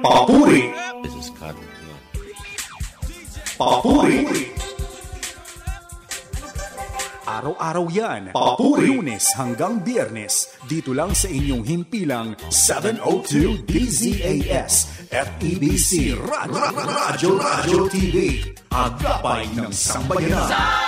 Papuri. This is Cotton Club. Papuri. Araw-araw yan. Papuri. Lunes hanggang Biyernes. Dito lang sa inyong himpilang 702 DZAS FEBC Radyo TV. Agapay ng sambayanan.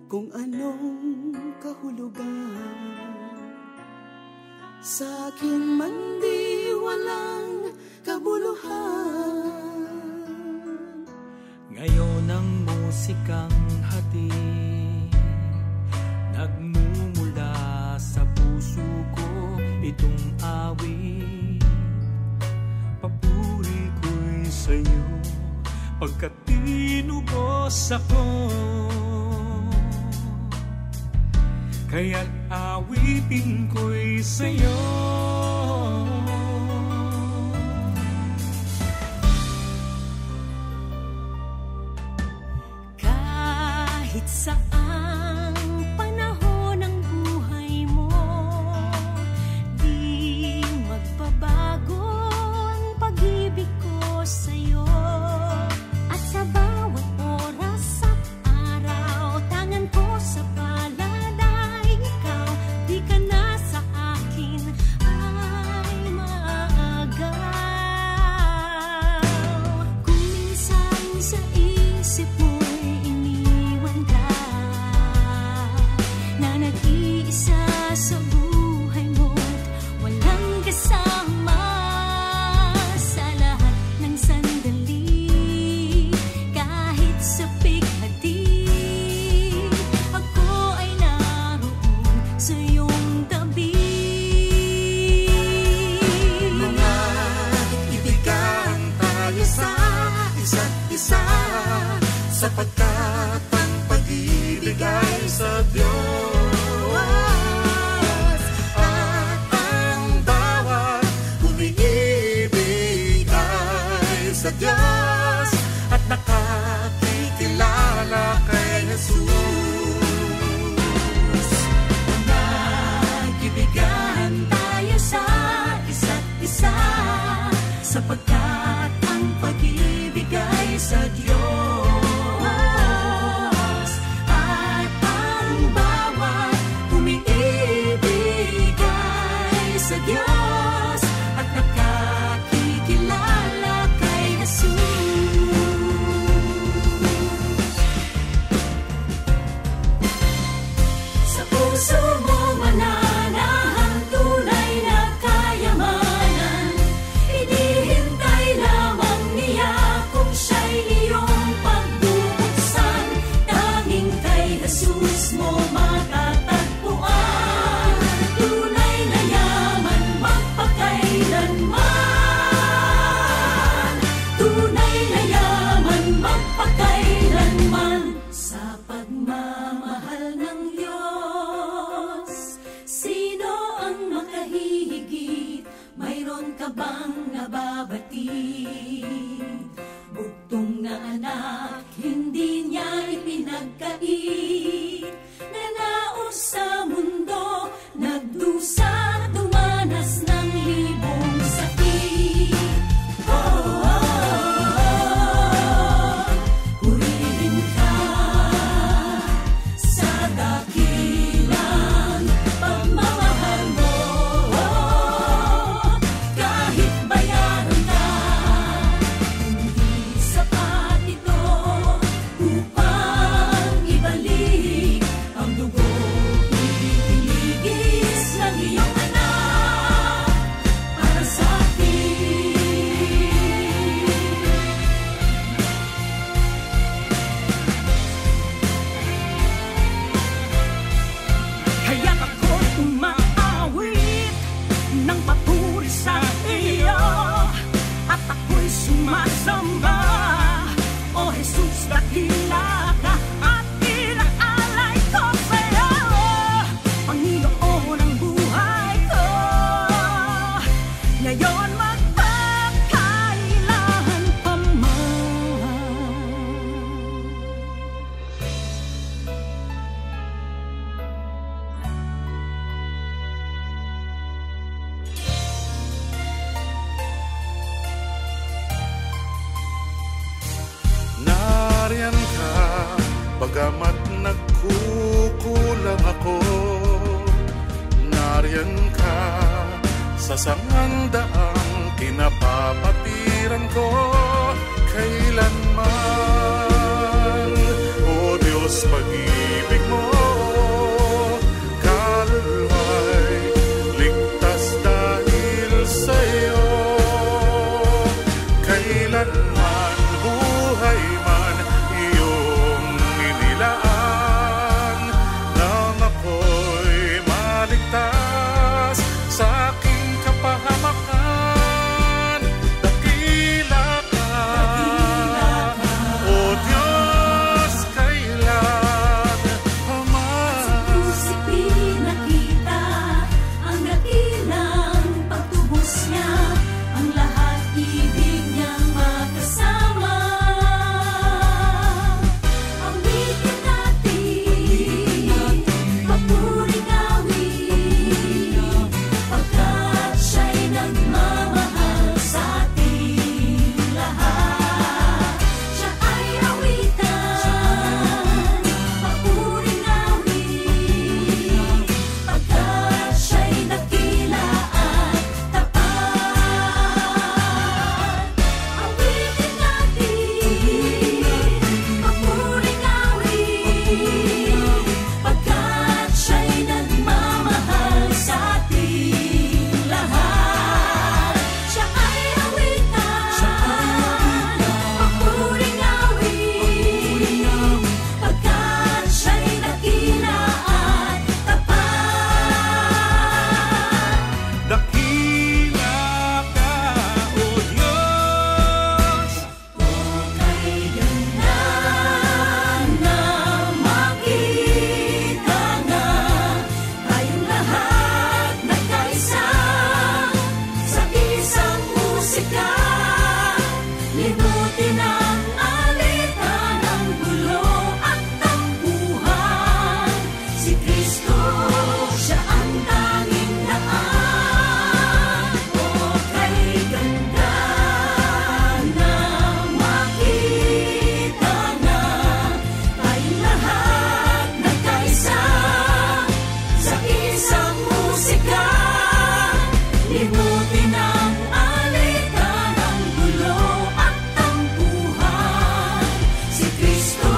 Kung anong kahulugan sa akin man di walang kabuluhan. Ngayon ang musikang hatid nagmumula sa puso ko, itong awit papuri ko'y sa'yo pagkat tinubos ako. Kaya't awitin ko'y sa'yo. Kahit saang panahon ng buhay mo, di magbabago ang pag-ibig ko sa'yo. At sa bawat oras at araw, tangan ko sa sapagkat ang pag-ibig ay sa Diyos at ang bawat umiibig ay sa Diyos at nakakikilala kay Jesus. Nag-ibigan tayo sa isa't isa sapagkat ang pag-ibig ay sa Diyos. Diyos at nakakikilala kay Jesus. Sa puso mo mananahang tunay na kayamanan, inihintay lamang niya kung siya'y iyong pagbubuksan. Tanging kay Jesus mo matatagpuan tunay na yaman magpakailanman, tunay na yaman magpakailanman. Sa pagmamahal ng Diyos, sino ang makahihigit? Mayroon ka bang nababatid? Bugtong na anak, hindi niya ipinagkait. Nanaos sa mundo, nagdusa, dumanas ng libong sakit. Purihin ka sa dakilang pagmamahal mo. Kahit bayaran ka, hindi sapat ito upang ibalik ang dugo. Itinigis ng iyong anak para sa akin. Kaya't ako'y umaawit ng papuri sa iyo, at ako'y sumasamba. O Jesus, dakila ka at inaalay ko sa'yo, Panginoon ang buhay ko. Ngayon magpakailan pa man. Nariyan ka, bagamat nagkukulang ako. Nariyan ka, sa sangandaang kinapapatiran ko. Kailanman, O Diyos, pag-ibig mo, kaluluwa'y ligtas dahil sa'yo. Kailanman, buhay man iyong inilaan, nang ako'y maligtas sa aking kapahamakan. Dakila ka, O Diyos, kailan pa man. Sa puso pinakita ang dakilang pagtubos niya, ang lahat ibig niyang makasama. Awitin natin, papuring awit, pagkat siya'y nagmamahal sa ating lahat. Siya ay awitan, papuring awit, pagkat siya'y dakila at tapat. Awitin natin, papuring awit, pagkat siya'y nagmamahal sa ating lahat. Siya ay awitan, papuring awit, pagkat siya'y dakila at tapat. Dakila ka, O Diyos. Kay ganda na makita na tayong lahat nagkaisa sa isang musika. Linutin ang alitan ng gulo at tampuhan. Si Kristo, siya ang tanging daan. O kay ganda na makita na tayong lahat nagkaisa sa isang musika. Limutin ang alitan ng gulo at tampuhan. Si Kristo,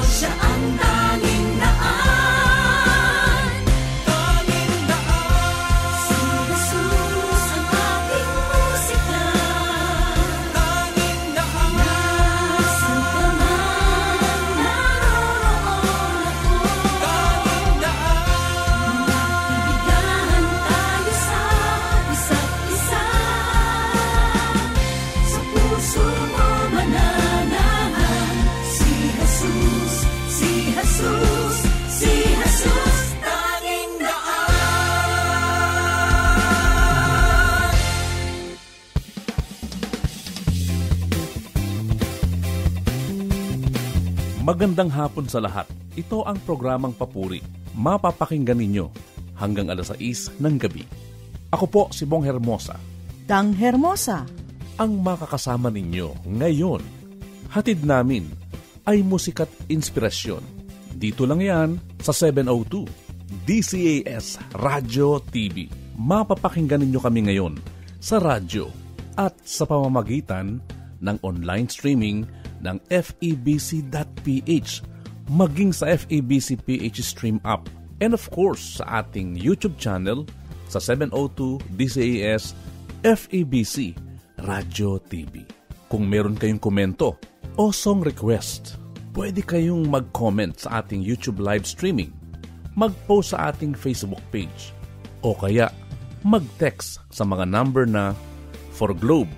siya ang tanging daan. Tanging daan. Si Jesus ang aking musika. Tanging daan. Nasaan ka man, naroon ako. Tanging daan. Ibigahan tayo sa isa't isa. Sa puso mo mananahan. Si Jesus, si Jesus, si Jesus, tanging daan. Magandang hapon sa lahat. Ito ang programang Papuri. Mapapakinggan ninyo hanggang alas 6 ng gabi. Ako po si Bong Hermosa, Dang Hermosa. ang makakasama ninyo ngayon. Hatid namin ay musika't inspirasyon. Dito lang yan sa 702 DCAS Radio TV. Mapapakinggan ninyo kami ngayon sa radyo at sa pamamagitan ng online streaming ng FEBC.ph, maging sa FEBC PH Stream app, and of course sa ating YouTube channel sa 702 DCAS FEBC Radio TV. Kung meron kayong komento o song request, pwede kayong mag-comment sa ating YouTube live streaming, mag-post sa ating Facebook page, o kaya mag-text sa mga number na for Globe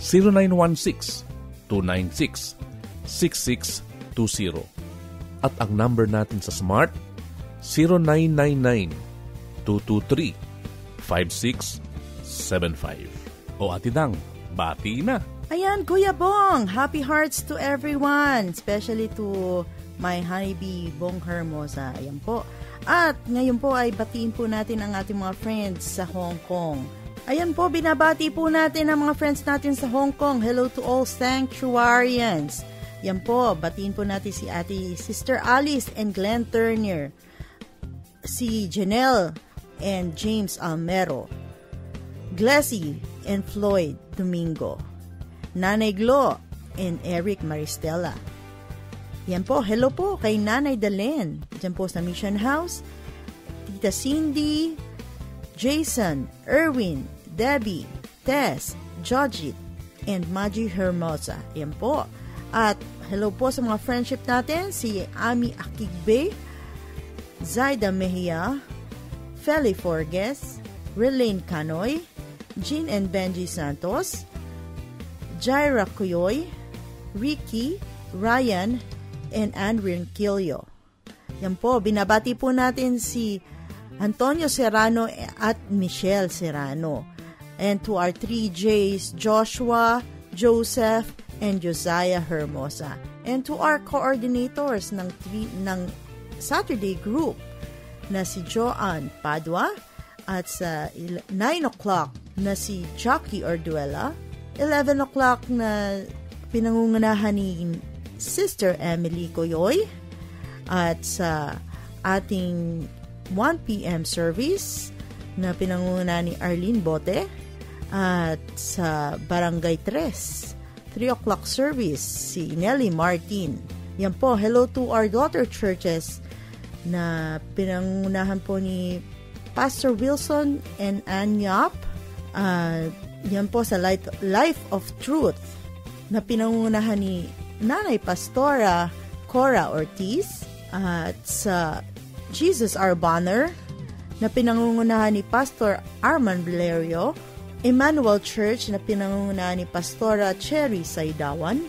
0916-296-6620. At ang number natin sa Smart, 0999-223-5675. O Ate Dang, bati na! Ayan, Kuya Bong, happy hearts to everyone, especially to my honeybee, Bong Hermosa. Ayan po. At ngayon po ay batiin po natin ang ating mga friends sa Hong Kong. Ayan po, binabati po natin ang mga friends natin sa Hong Kong. Hello to all sanctuarians. Yan po, batiin po natin si Sister Alice and Glenn Turner, si Janelle and James Almero, Glessy and Floyd Domingo, Nanay Glo and Eric Maristela. Yan po, hello po kay Nanay Dalen, dyan po sa Mission House, Tita Cindy, Jason, Erwin, Debbie, Tess, Jojit, and Maggie Hermosa. Yan po. At hello po sa mga friendship natin, si Ami Akigbe, Zaida Mejia, Feli Forges, Relaine Canoy, Jean and Benji Santos, Jaira Kuyoy, Ricky, Ryan, and Anwin Kilio. Yan po, binabati po natin si Antonio Serrano at Michelle Serrano. And to our 3Js, Joshua, Joseph, and Josiah Hermosa. And to our coordinators ng Saturday group na si Joanne Padua, at sa 9 o'clock na si Jackie Orduela, 11 o'clock na pinangungunahan ni Sister Emily Coyoy, at sa ating 1 p.m. service na pinangungunahan ni Arlene Bote, at sa Barangay 3 o'clock service si Nelly Martin. Yan po, hello to our daughter churches na pinangunahan po ni Pastor Wilson and Ann Yap. Yan po sa Life of Truth na pinangunahan ni Nanay Pastora Cora Ortiz, at sa Jesus Our Banner na pinangungunahan ni Pastor Arman Valerio, Emmanuel Church na pinangungunahan ni Pastora Cherry Saidawan,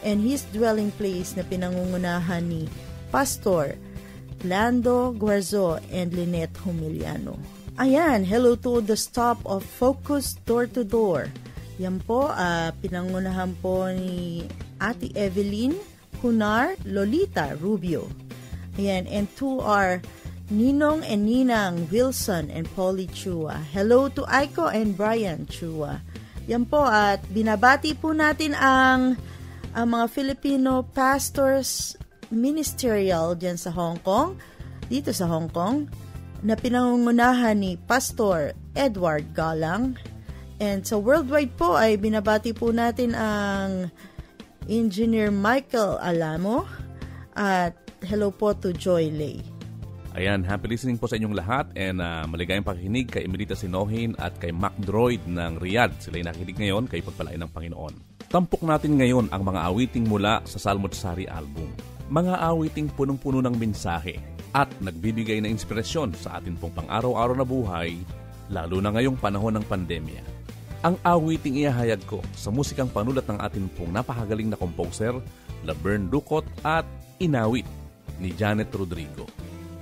and His Dwelling Place na pinangungunahan ni Pastor Lando Guarzo and Lynette Humiliano. Ayan, hello to the stop of Focus Door to Door. Yan po, pinangunahan po ni Ate Evelyn Hunar Lolita Rubio. Ayan, and to our Ninong and Ninang Wilson and Polly Chua. Hello to Aiko and Brian Chua. Yan po, at binabati po natin ang mga Filipino pastors ministerial dyan sa Hong Kong, dito sa Hong Kong, na pinangungunahan ni Pastor Edward Galang. And sa worldwide po ay binabati po natin ang Engineer Michael Alamo, at hello po to Joy Lay. Ayan, happy listening po sa inyong lahat, and maligayang pakikinig kay Emelita Sinohin at kay Mac Droid ng Riyadh. Sila'y nakikinig ngayon kay pagpalain ng Panginoon. Tampok natin ngayon ang mga awiting mula sa Salmodsari album. Mga awiting punong-puno ng mensahe at nagbibigay ng inspirasyon sa atin pong pang-araw-araw na buhay, lalo na ngayong panahon ng pandemya. Ang awiting iahayag ko sa musikang panulat ng atin pong napakagaling na composer, Laverne Ducot, at inawit ni Janet Rodrigo.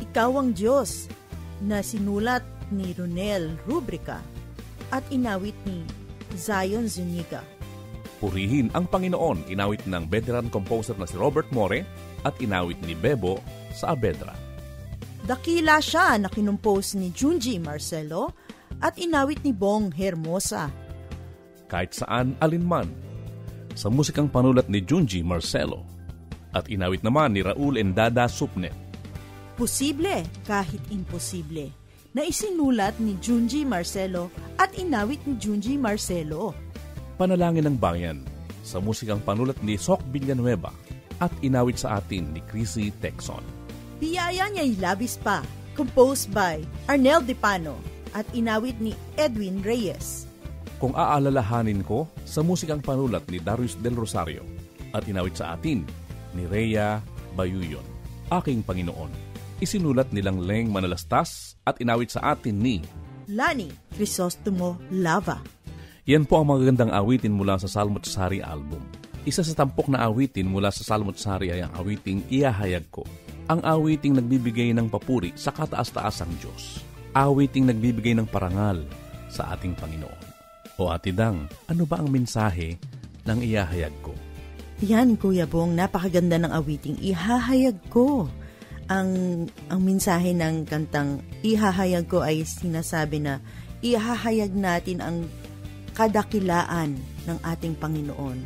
Ikaw ang Diyos na sinulat ni Ronel Rubrica at inawit ni Zion Zuniga. Purihin ang Panginoon, inawit ng veteran composer na si Robert More at inawit ni Bebo sa Abedra. Dakila siya na kinumpose ni Junji Marcelo at inawit ni Bong Hermosa. Kahit saan alinman, sa musikang panulat ni Junji Marcelo at inawit naman ni Raul Endada Supnet. Posible kahit imposible na isinulat ni Junji Marcelo at inawit ni Junji Marcelo. Panalangin ng Bayan, sa musikang panulat ni Sok Villanueva at inawit sa atin ni Chrissy Texon. Biyaya niya'y labis pa, composed by Arnel Dipano at inawit ni Edwin Reyes. Kung aalalahanin ko, sa musikang panulat ni Darius Del Rosario at inawit sa atin ni Rhea Bayuyon. Aking Panginoon, isinulat nilang Leng Manalastas at inawit sa atin ni Lani Crisostomo Lava. Yan po ang magagandang awitin mula sa Salmo at Sari album. Isa sa tampok na awitin mula sa Salmo at Sari ay ang awiting Ihahayag Ko. Ang awiting nagbibigay ng papuri sa kataas-taasang Diyos. Awiting nagbibigay ng parangal sa ating Panginoon. O Ate Dang, ano ba ang mensahe ng Ihahayag Ko? Yan, Kuya Bong, napakaganda ng awiting Ihahayag Ko. Ang mensahe ng kantang Ihahayag Ko ay sinasabi na ihahayag natin ang kadakilaan ng ating Panginoon.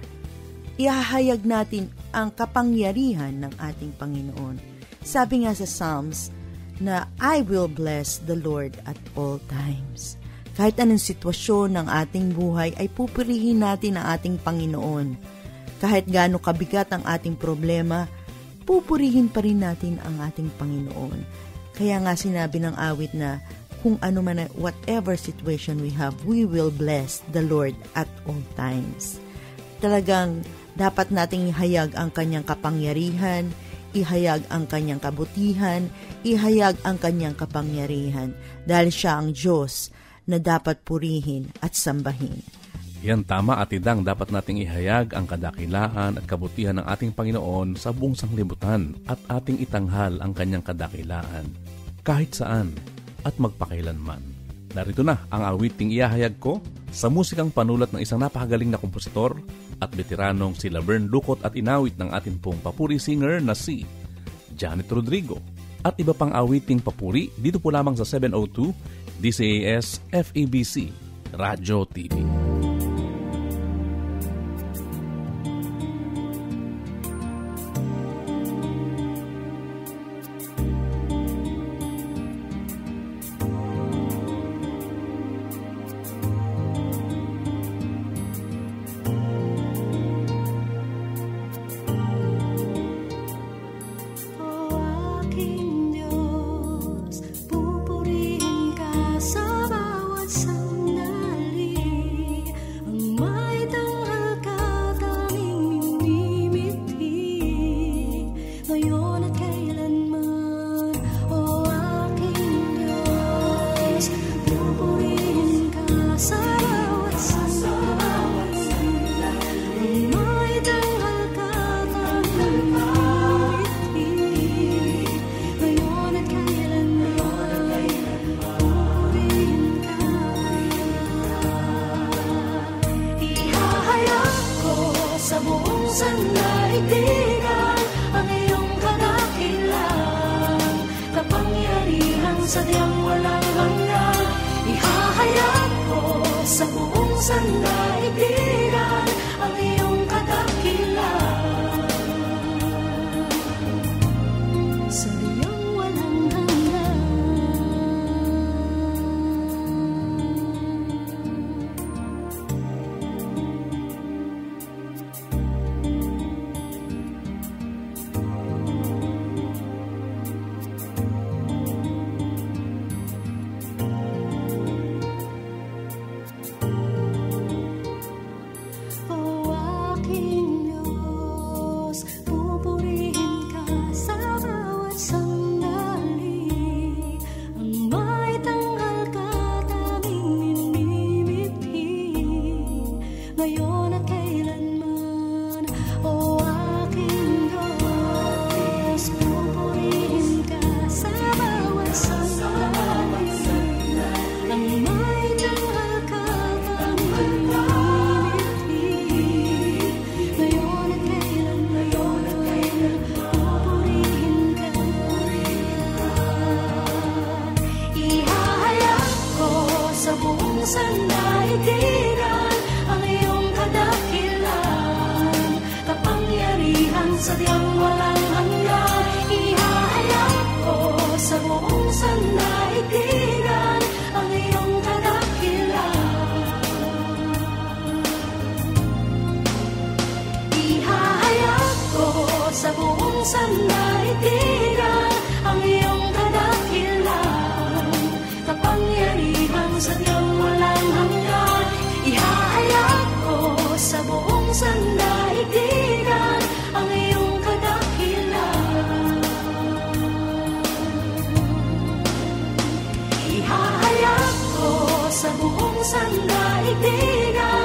Ihahayag natin ang kapangyarihan ng ating Panginoon. Sabi nga sa Psalms na I will bless the Lord at all times. Kahit anong sitwasyon ng ating buhay ay pupurihin natin ang ating Panginoon. Kahit gaano kabigat ang ating problema, pupurihin pa rin natin ang ating Panginoon. Kaya nga sinabi ng awit na kung ano man, whatever situation we have, we will bless the Lord at all times. Talagang dapat nating ihayag ang kanyang kapangyarihan, ihayag ang kanyang kabutihan, ihayag ang kanyang kapangyarihan dahil siya ang Diyos na dapat purihin at sambahin. Yan tama, Ate Dang, dapat nating ihayag ang kadakilaan at kabutihan ng ating Panginoon sa buong sanglibutan at ating itanghal ang kanyang kadakilaan kahit saan at magpakailanman. Narito na ang awiting Ihahayag Ko sa musikang panulat ng isang napakagaling na kompositor at veteranong si Laverne Lucot at inawit ng ating pong papuri singer na si Janet Rodrigo. At iba pang awiting papuri dito po lamang sa 702 DCAS FEBC Radyo TV. Sadyang walang hanggan, ihahayag ko sa buong sandaigdigan ang iyong kadakilaan. Sadyang walang hanggan. Sadyang walang hanggan, ihahayag ko sa buong sandaigdigan ang iyong kadakilaan. Ihahayag ko sa buong sandaigdigan ang iyong kadakilaan. Kapangyarihan sadyang walang hanggan, ihahayag ko sa buong sandaigdigan ang iyong kadakilaan. Ihahayag ko sa buong sandaigdigan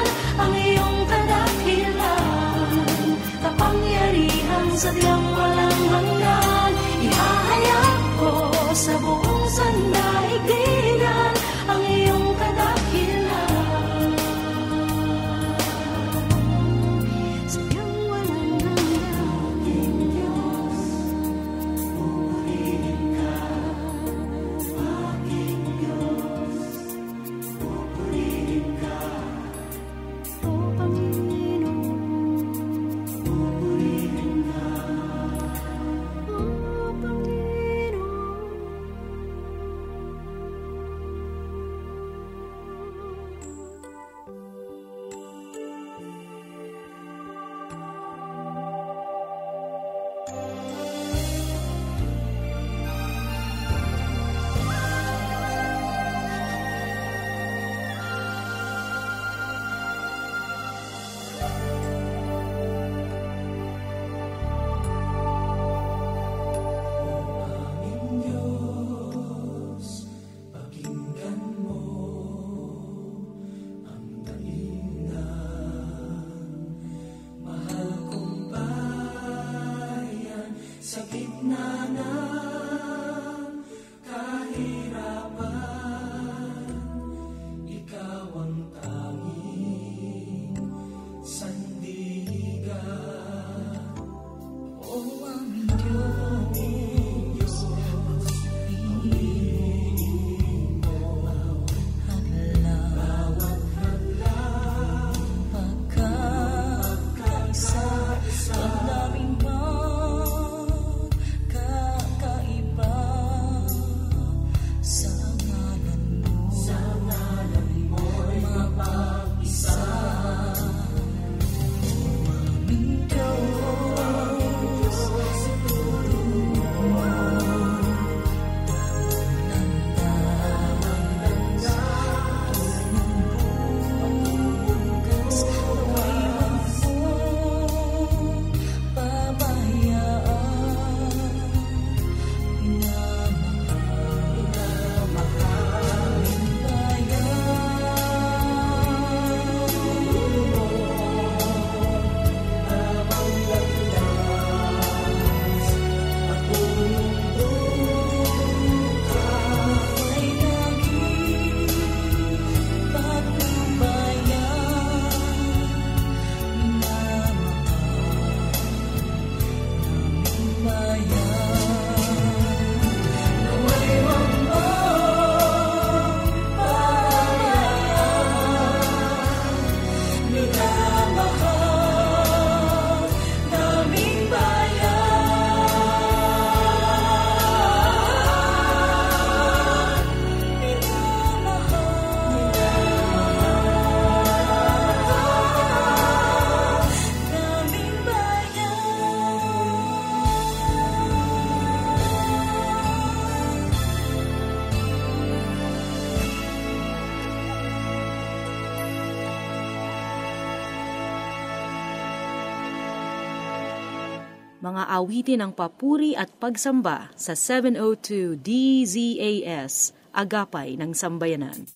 mga awitin ng papuri at pagsamba sa 702 DZAS, Agapay ng Sambayanan.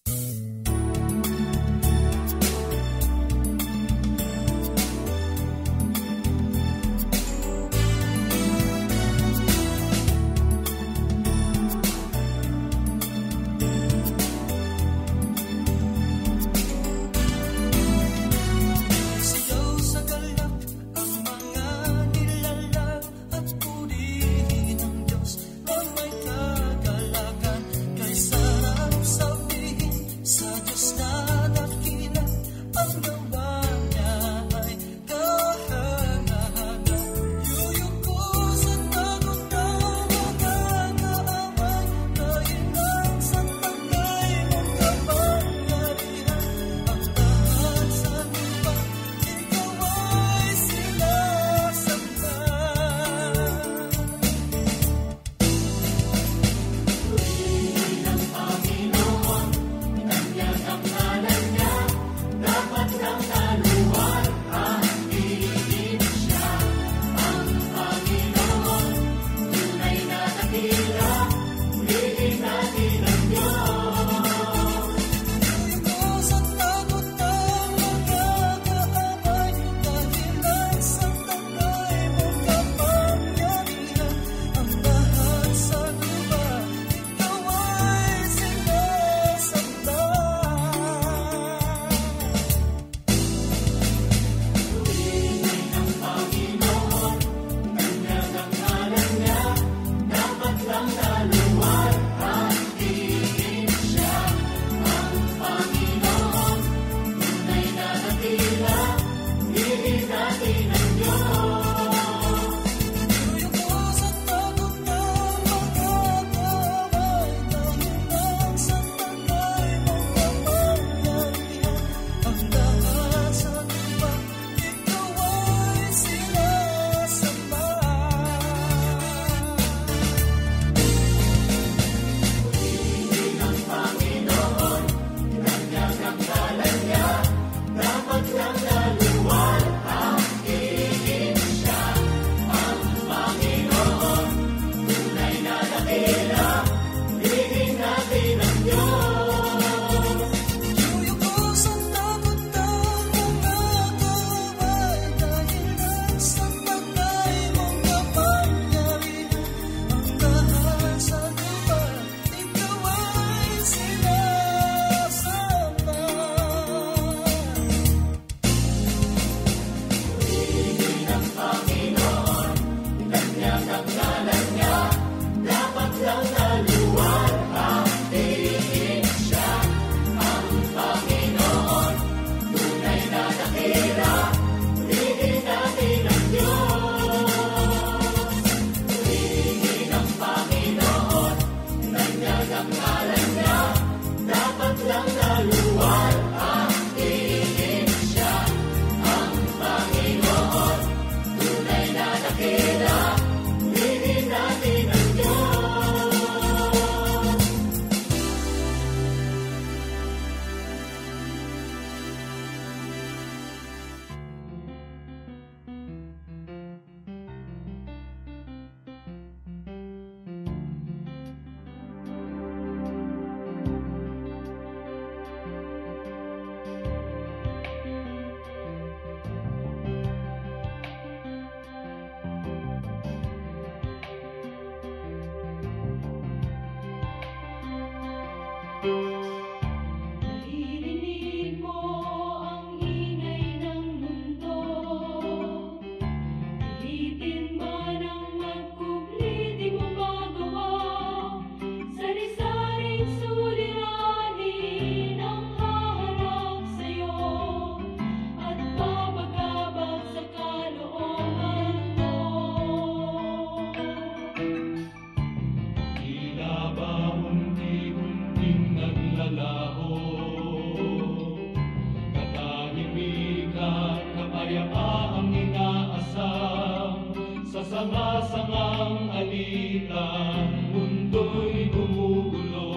Sanga-sangang alitan, mundo'y gumugulo.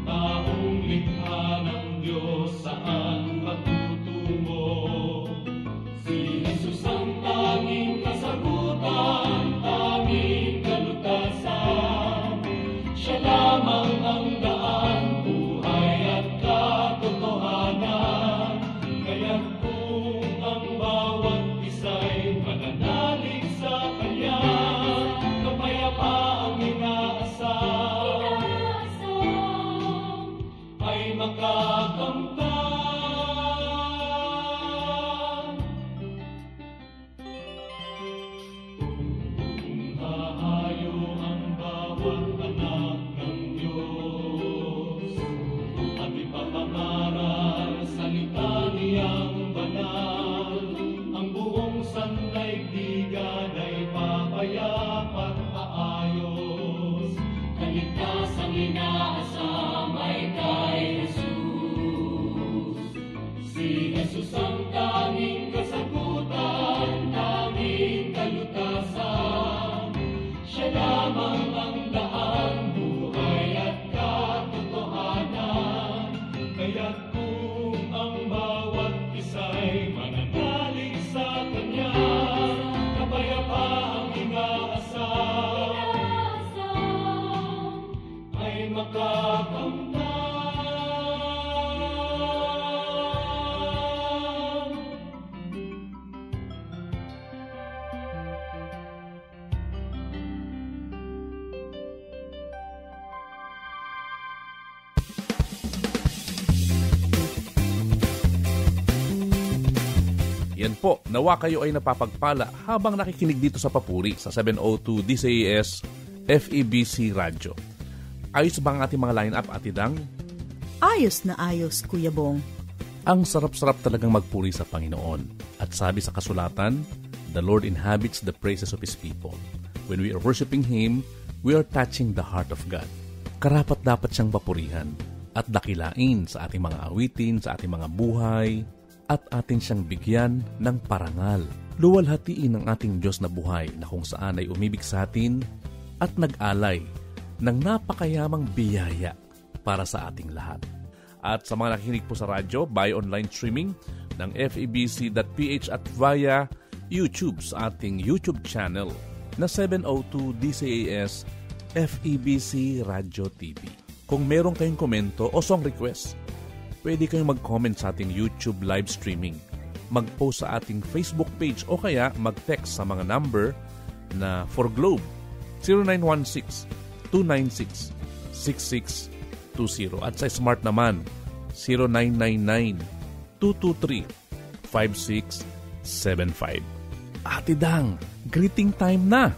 Taong likha ng Diyos, saan matutungo? Si Jesus ang tanging kasagutan. Yan po, nawa kayo ay napapagpala habang nakikinig dito sa Papuri sa 702 DCAS FEBC Radyo. Ayos ba ang ating mga line-up, Ate Dang? Ayos na ayos, Kuya Bong. Ang sarap-sarap talagang magpuri sa Panginoon. At sabi sa kasulatan, the Lord inhabits the praises of His people. When we are worshiping Him, we are touching the heart of God. Karapat dapat siyang papurihan at dakilain sa ating mga awitin, sa ating mga buhay, at ating siyang bigyan ng parangal. Luwalhatiin ang ating Diyos na buhay na kung saan ay umibig sa atin at nag-alay ng napakayamang biyaya para sa ating lahat. At sa mga nakikinig po sa radyo, by online streaming ng FEBC.ph at via YouTube sa ating YouTube channel na 702 DCAS FEBC Radio TV. Kung meron kayong komento o song request, pwede kayong mag-comment sa ating YouTube live streaming, mag-post sa ating Facebook page o kaya mag-text sa mga number na for Globe 0916-296-6620 at sa Smart naman 0999-223-5675. Ate Dang, greeting time na!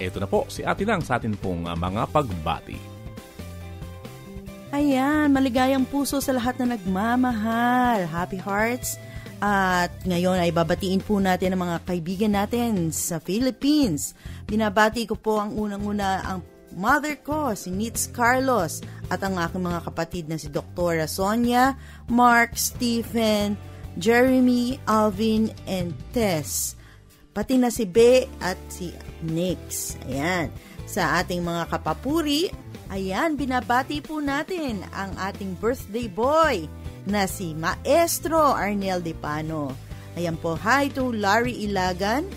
Ito na po si Ate Dang sa atin pong mga pagbati. Ayan, maligayang puso sa lahat na nagmamahal. Happy Hearts. At ngayon ay babatiin po natin ang mga kaibigan natin sa Philippines. Binabati ko po ang unang-una ang mother ko, si Nitz Carlos, at ang aking mga kapatid na si Dr. Sonia, Mark, Stephen, Jeremy, Alvin, and Tess. Pati na si Be at si Nix. Ayan. Sa ating mga kapapuri, ayan, binabati po natin ang ating birthday boy na si Maestro Arnel Dipano. Ayan po, hi to Larry Ilagan,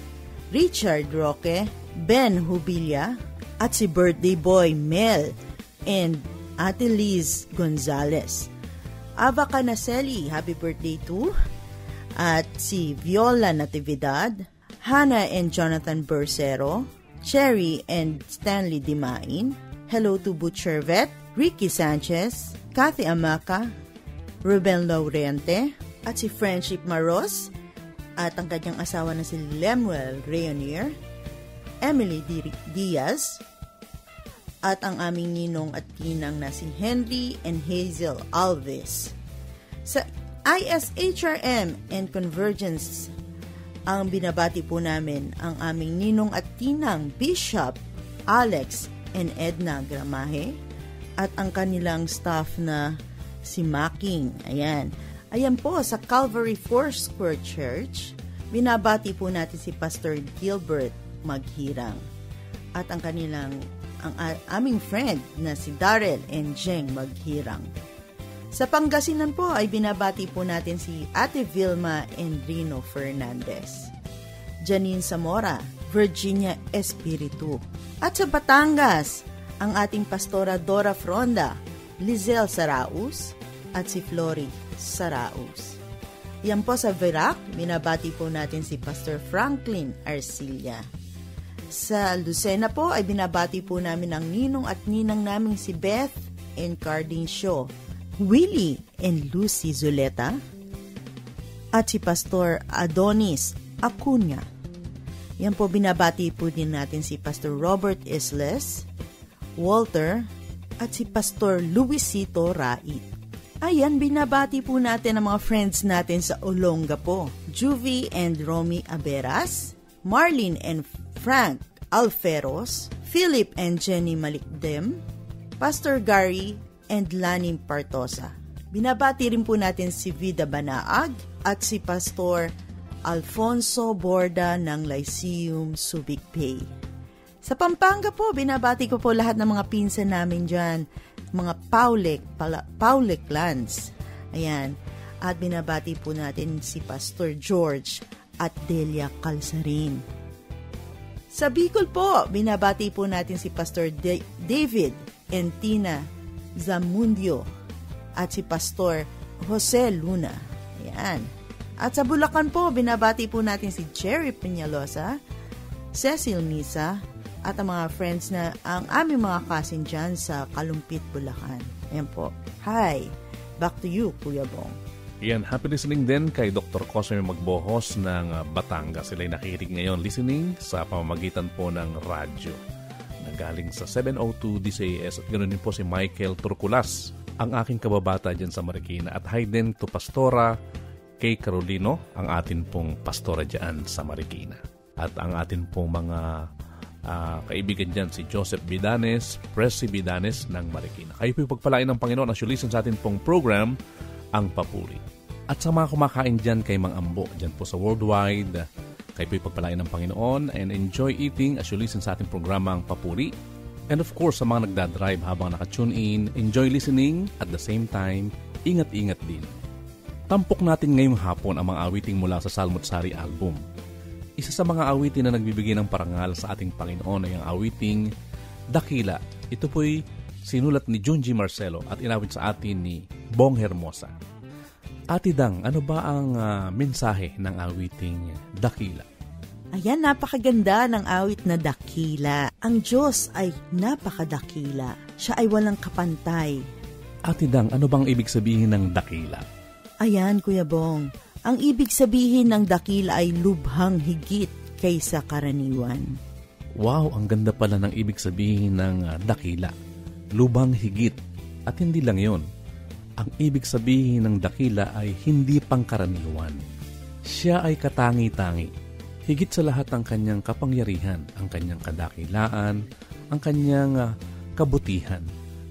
Richard Roque, Ben Hubilla, at si birthday boy Mel and Ate Liz Gonzalez. Ava Canaceli, happy birthday to. At si Viola Natividad, Hannah and Jonathan Bersero, Cherry and Stanley Dimain, hello to Butcher Vet, Ricky Sanchez, Kathy Amaca, Ruben Laurente, at si Friendship Maros, at ang kanyang asawa na si Lemuel Reunier, Emily Diaz, at ang aming ninong at tinang na si Henry and Hazel Alves. Sa ISHRM and Convergence, ang binabati po namin ang aming ninong at tinang Bishop Alex and Edna Gramahe, at ang kanilang staff na si Making. Ayan. Ayan po, sa Calvary Foursquare Church, binabati po natin si Pastor Gilbert Maghirang. At ang aming friend na si Darrell and Jeng Maghirang. Sa Pangasinan po ay binabati po natin si Ate Vilma and Rino Fernandez. Janine Zamora, Virginia Espiritu. At sa Batangas, ang ating Pastora Dora Fronda, Lizelle Saraus, at si Flory Saraus. Yan po sa Verac, binabati po natin si Pastor Franklin Arcilla. Sa Lucena po ay binabati po namin ang ninong at ninang naming si Beth and Cardin Shaw, Willie and Lucy Zuleta, at si Pastor Adonis Acuña. Yan po, binabati po din natin si Pastor Robert Isles, Walter, at si Pastor Luisito Rait. Ayan, binabati po natin ang mga friends natin sa Olongapo, Juvie and Romy Aberas, Marlene and Frank Alferos, Philip and Jenny Malikdem, Pastor Gary and Lani Partosa. Binabati rin po natin si Vida Banaag at si Pastor Alfonso Borda ng Lyceum Subic Bay. Sa Pampanga po, binabati ko po lahat ng mga pinsan namin dyan, mga Paulek Lands. Ayan. At binabati po natin si Pastor George at Delia Calzarin. Sa Bicol po, binabati po natin si Pastor David and Tina Zamundio at si Pastor Jose Luna. Ayan. At sa Bulacan po, binabati po natin si Jerry Peñalosa, Cecil Nisa, at ang mga friends na ang aming mga cousin dyan sa Kalumpit, Bulacan. Ayan po. Hi! Back to you, Kuya Bong. Yan, happy listening din kay Dr. Cosme Magbohos ng Batangas. Sila'y nakikinig ngayon listening sa pamamagitan po ng radyo. Nagaling sa 702 DCAS at ganoon din po si Michael Turculas, ang aking kababata dyan sa Marikina. At hi din to Pastora Kay Carolino, ang atin pong pastora dyan sa Marikina. At ang atin pong mga kaibigan dyan si Joseph Bidanes, Presi Bidanes ng Marikina. Kayo po pagpalain ng Panginoon as you listen sa atin pong program, Ang Papuri. At sa mga kumakain dyan kay Mang Ambo, dyan po sa Worldwide, kayo po'y pagpalain ng Panginoon and enjoy eating as you listen sa ating programa Ang Papuri. And of course, sa mga nagdadrive habang nakatune in, enjoy listening at the same time, ingat-ingat din. Tampok natin ngayong hapon ang mga awiting mula sa Salmotsari album. Isa sa mga awiting na nagbibigay ng parangal sa ating Panginoon ay ang awiting Dakila. Ito po'y sinulat ni Junji Marcelo at inawit sa atin ni Bong Hermosa. Ate Dang, ano ba ang mensahe ng awiting Dakila? Ayan, napakaganda ng awit na Dakila. Ang Diyos ay napakadakila. Siya ay walang kapantay. Ate Dang, ano bang ibig sabihin ng dakila? Ayan, Kuya Bong. Ang ibig sabihin ng dakila ay lubhang higit kaysa karaniwan. Wow, ang ganda pala ng ibig sabihin ng dakila. Lubhang higit. At hindi lang yon. Ang ibig sabihin ng dakila ay hindi pangkaraniwan. Siya ay katangi-tangi. Higit sa lahat ang kanyang kapangyarihan, ang kanyang kadakilaan, ang kanyang kabutihan.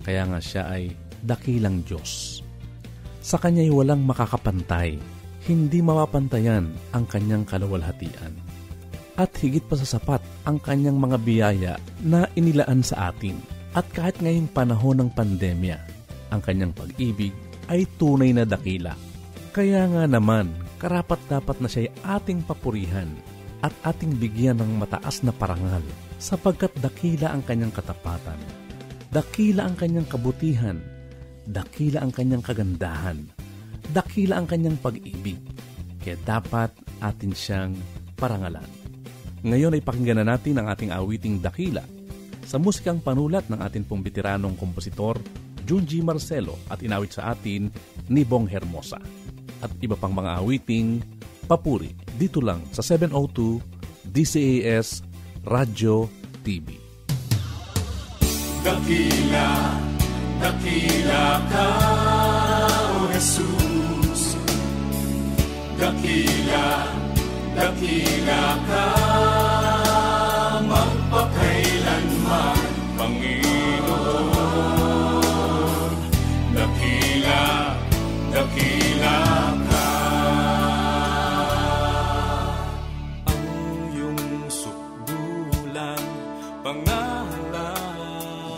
Kaya nga siya ay dakilang Diyos. Sa kanya'y walang makakapantay. Hindi mapapantayan ang kanyang kaluwalhatian. At higit pa sa sapat ang kanyang mga biyaya na inilaan sa atin. At kahit ngayong panahon ng pandemya, ang kanyang pag-ibig ay tunay na dakila. Kaya nga naman, karapat-dapat na siya'y ating papurihan at ating bigyan ng mataas na parangal sapagkat dakila ang kanyang katapatan, dakila ang kanyang kabutihan, dakila ang kanyang kagandahan, dakila ang kanyang pag-ibig. Kaya dapat atin siyang parangalan. Ngayon ay pakinggan na natin ang ating awiting Dakila sa musikang panulat ng ating pong veteranong kompositor Junji Marcelo at inawit sa atin ni Bong Hermosa. At iba pang mga awiting papuri dito lang sa 702 DCAS Radio TV. Dakila, dakila ka, O Jesus. Dakila, dakila ka, magpakailanman, Panginoon. Dakila, dakila ka. Ang iyong sukdulan, pangalan,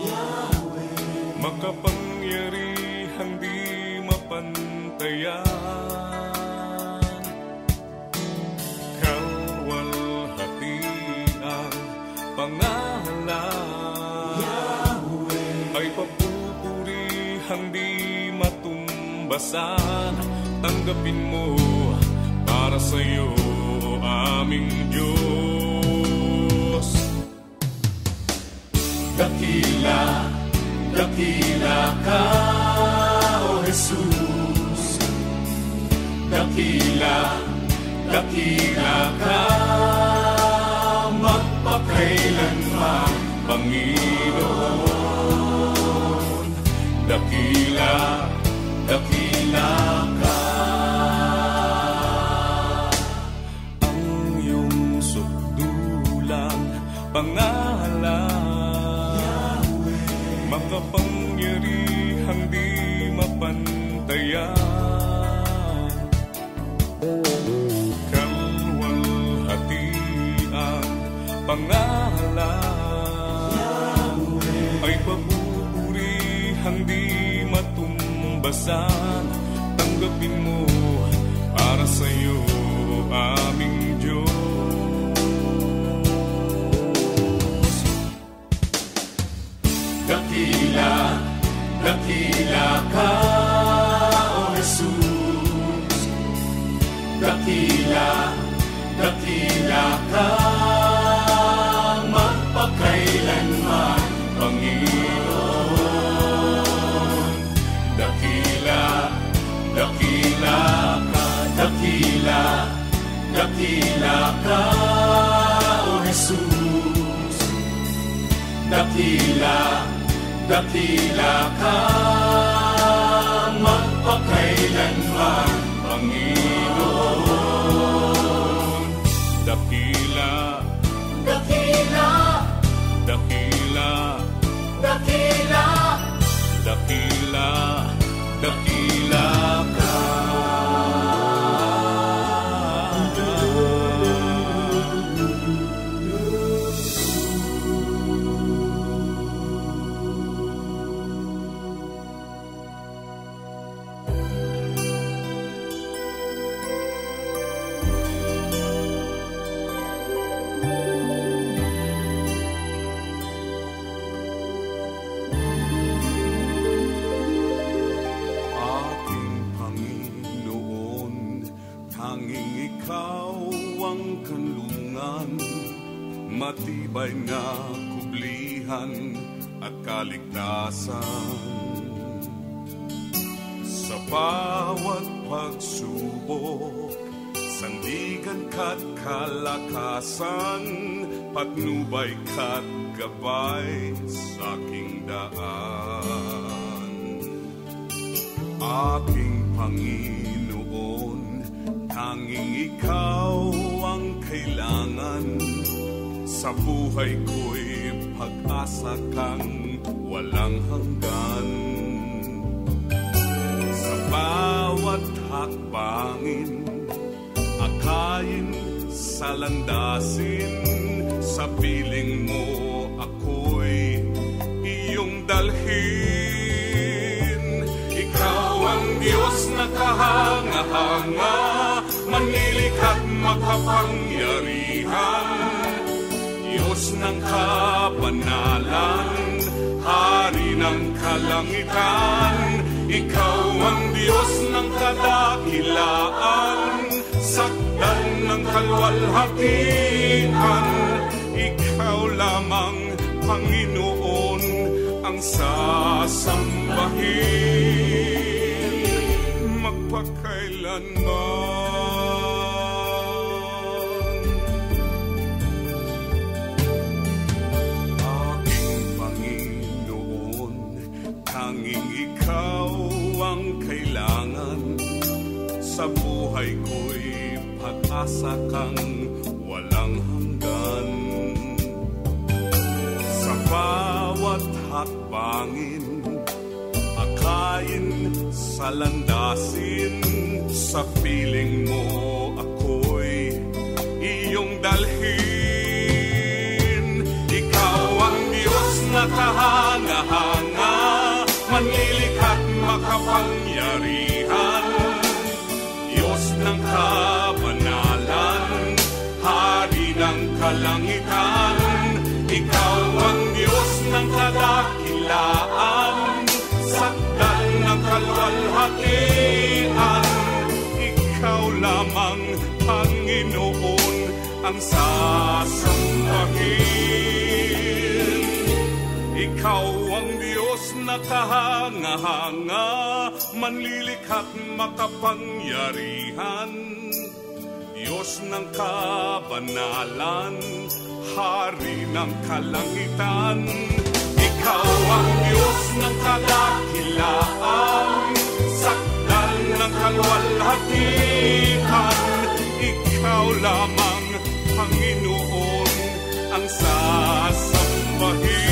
Yahweh, makapangyarihang di mapantayan. Kalwalhatiang pangalan, Yahweh, ay papupurihang di matumbasan. Tanggapin mo para sa iyo, aming Diyos. Dakila, dakila ka, O Jesus. Dakila, dakila ka, magpakailanman, Panginoon. Dakila, dakila ka. Ang iyong sukdulan, pangalan, Yahweh, makapangyarihang di mapantayan. Kalwalhatiang pangalan, Yahweh, ay papupurihang di matumbasan. Tanggapin mo para sa iyo, aming Diyos. Dakila, dakila ka, O Jesus. Dakila, dakila ka, magpakailanman, Panginoon. Dakila, dakila Dakila ka, O Jesus. Dakila, dakila ka, magpakailanman, Panginoon. Dakila, Dakila, dakila, dakila, dakila, dakila ka. Aking Panginoon, tanging ikaw ang kanlungan, matibay na kublihan at kaligtasan. Sa bawat pagsubok, sandigan ka't kalakasan, patnubay ka't gabay sa aking daan. Aking Panginoon, tanging ikaw ang kailangan, sa buhay ko'y pag-asa kang walang hanggan. Sa bawat hakbangin, akayin sa landasin, sa piling mo ako'y iyong dalhin. Ikaw ang Diyos na kahanga-hanga, manlilikha't makapangyarihan, Diyos ng kabanalan, Hari ng kalangitan. Ikaw ang Diyos ng kadakilaan, sakdal ng kalwalhatian. Ikaw lamang, Panginoon, ang sasambahin magpakailanman. Aking Panginoon, tanging ikaw ang kailangan, sa buhay ko'y pag-asa kang walang hanggan. Sa bawat hakbangin, akayin sa landasin, sa piling mo ako'y iyong dalhin. Ikaw ang Diyos na kahanga-hanga, manlilikha't makapangyarihan, Diyos ng kabanalan, Hari ng kalangitan. Ikaw ang Diyos ng kadakilaan, sakdal ng kalwalhatian. Ikaw lamang, Panginoon, ang sasambahin. Ikaw ang Diyos na kahanga-hanga, manlilikha't makapangyarihan, Diyos ng kabanalan, Hari ng kalangitan. Ikaw ang Diyos ng kadakilaan, sakdal ng kalwalhatian. Ikaw lamang, Panginoon, ang sasambahin.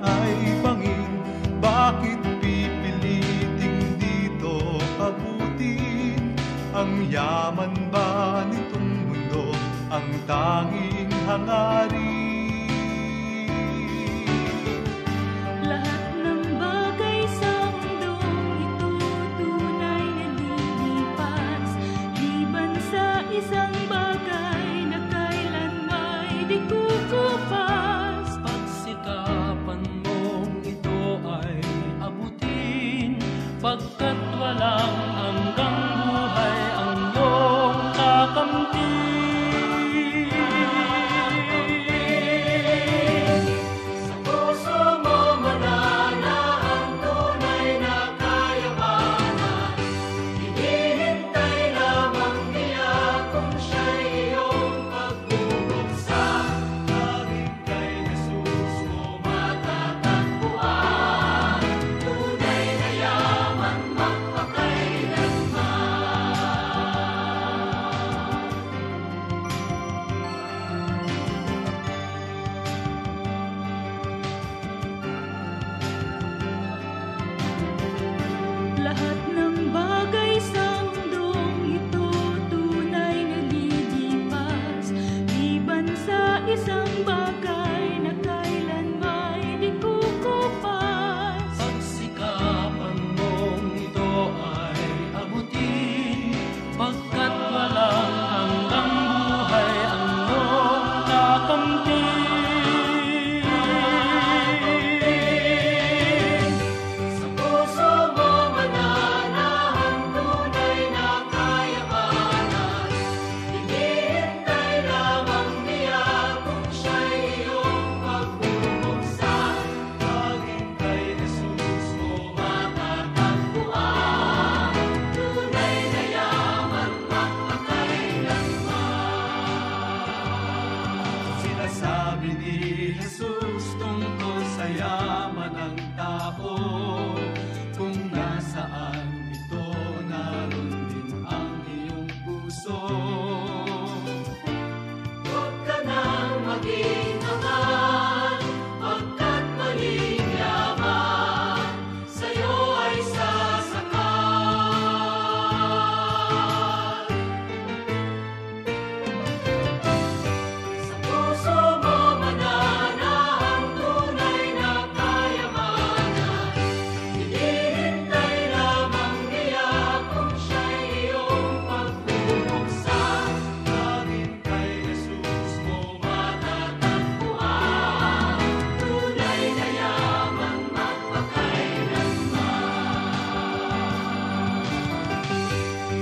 ay bangin, bakit pipiliting dito abutin? Ang yaman ba nitong mundo ang tanging hangarin? Lahat ng bagay sa mundong ito tunay na lilipas, liban sa isang bagay na kailan may di kukupas. Pagsikapan mong ito ay abutin, pagkat walang hanggang buhay ang iyong kakamtin. Lahat ng bagay sa mundong ito tunay na lilipas, liban sa isang bagay na kailan may di kukupas. Pagsikapan mong ito ay abutin, pagkat walang hanggang buhay ang iyong kakamtin. Sa puso mo mananahan tunay na kayamanan. Hinihintay lamang niya kung siya'y iyong pagbubuksan. Laging kay Jesus mo Matatagpuan, tunay na yaman magpakailanman. Sinasabi ni Jesus tungkol sa yaman ng tao, kung nasaan ito, naroon din ang iyong puso. Huwag ka nang maging angal, pagkat maling yaman sa'yo ay sasakal. Sa puso mo mananahan tunay na kayamanan. Hinihintay lamang niya kung siya'y iyong pagbubuksan. Laging kay Jesus mo Matatagpuan, tunay na yaman magpakailanman.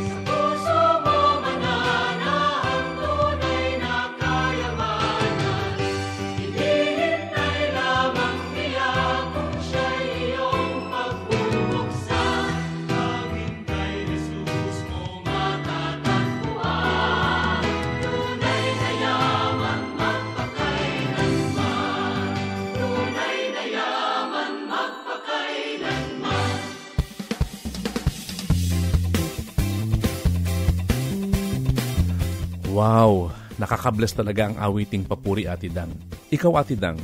Sa puso mo mananahan tunay na kayamanan. Hinihintay lamang niya kung siya'y iyong pagbubuksan. laging kay Jesus mo Matatagpuan, tunay na yaman magpakailanman. Tunay na yaman magpakailanman. Wow, nakakabless talaga ang awiting papuri, Ate Dang. Ikaw, Ate Dang,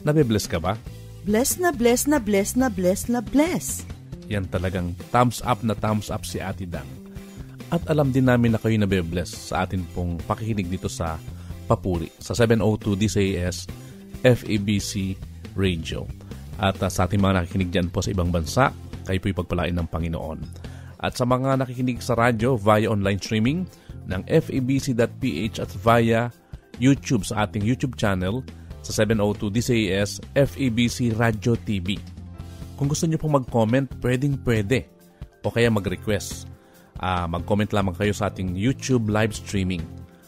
nabibless ka ba? Bless na bless na bless na bless na bless. Yan talagang thumbs up na thumbs up si Ate Dang. At alam din namin na kayo nabibless sa atin pong pakikinig dito sa Papuri, sa 702 DCAS FEBC Radio. At sa ating mga nakikinig dyan po sa ibang bansa, kayo po'y pagpalain ng Panginoon. At sa mga nakikinig sa radyo via online streaming ng FEBC.ph at via YouTube sa ating YouTube channel sa 702 DCAS FEBC Radio TV. Kung gusto nyo pong mag-comment, pwede. O kaya mag-request. Mag-comment lamang kayo sa ating YouTube live streaming.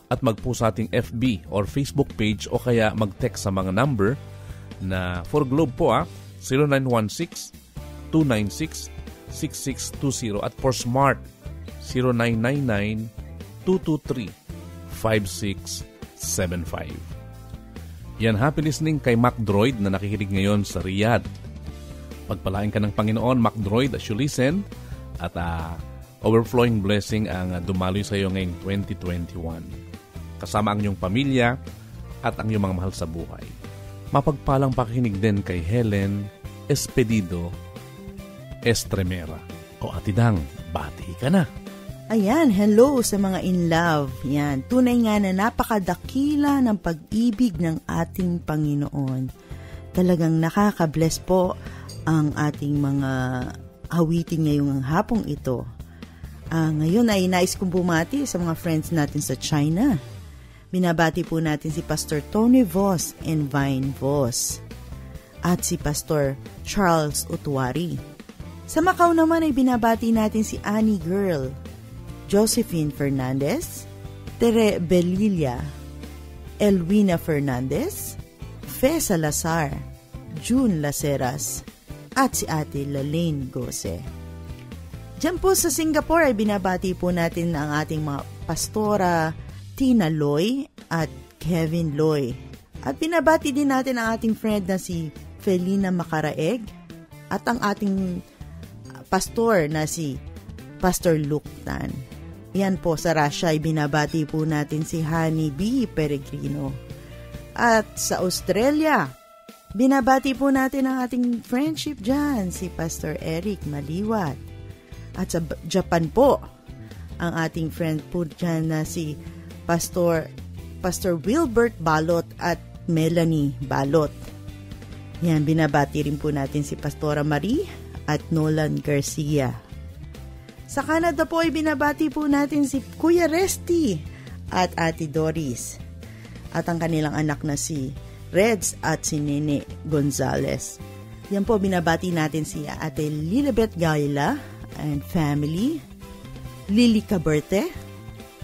At mag-post sa ating FB or Facebook page o kaya mag-text sa mga number na for Globe po 0916-296-6620 at for Smart 0999-223-5675. Yan, happy listening kay Mac Droid na nakikinig ngayon sa Riyadh. Pagpalain ka ng Panginoon, Mac Droid, as you listen. At overflowing blessing ang dumaloy sa iyo ngayong 2021. Kasama ang iyong pamilya at ang iyong mga mahal sa buhay. Mapagpalang pakikinig din kay Helen Espedido Estremera. O Ate Dang, bati ka na. Ayan, hello sa mga in love. Yan, tunay nga na napakadakila ng pag-ibig ng ating Panginoon. Talagang nakaka-bless po ang ating mga awitin ngayong hapong ito. Ngayon ay nais kong bumati sa mga friends natin sa China. Binabati po natin si Pastor Tony Voss and Vine Voss at si Pastor Charles Utwari. Sa Macau naman ay binabati natin si Annie Girl, Josephine Fernandez, Tere Belilla, Elwina Fernandez, Fe Salazar, June Laceras, at si Ate Lalaine Gose. Diyan po sa Singapore ay binabati po natin ang ating mga pastora Tina Loy at Kevin Loy. At binabati din natin ang ating friend na si Felina Macaraeg at ang ating pastor na si Pastor Luke Tan. Yan po sa Russia ay binabati po natin si Honey B. Peregrino. At sa Australia, binabati po natin ang ating friendship dyan, si Pastor Eric Maliwat. At sa Japan po, ang ating friend po dyan na si Pastor Wilbert Balot at Melanie Balot. Yan, binabati rin po natin si Pastora Marie at Nolan Garcia. Sa Canada po ay binabati po natin si Kuya Resty at Ate Doris at ang kanilang anak na si Reds at si Nene Gonzales. Yan po binabati natin si Ate Lilibet Gaila and family, Lily Caberte,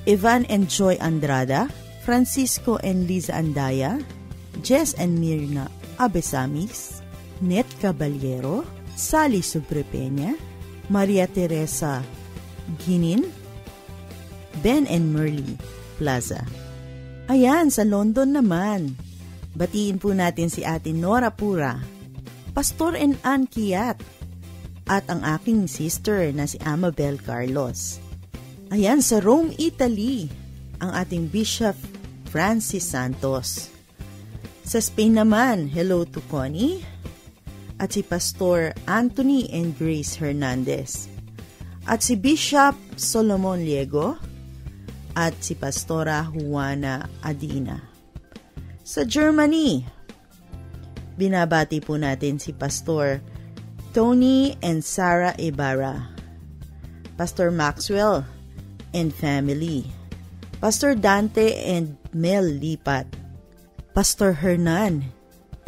Evan and Joy Andrada, Francisco and Liza Andaya, Jess and Mirna Abesamis, Net Caballero, Sally Sobrepeña, Maria Teresa Ginin, Ben and Merly Plaza. Ayan, sa London naman, batiin po natin si Ate Nora Pura, Pastor and Ann Kiat, at ang aking sister na si Amabel Carlos. Ayan, sa Rome, Italy, ang ating Bishop Francis Santos. Sa Spain naman, hello to Connie, at si Pastor Anthony and Grace Hernandez, at si Bishop Solomon Liego, at si Pastora Juana Adina. Sa Germany, binabati po natin si Pastor Tony and Sarah Ibarra, Pastor Maxwell and family, Pastor Dante and Mel Lipat, Pastor Hernan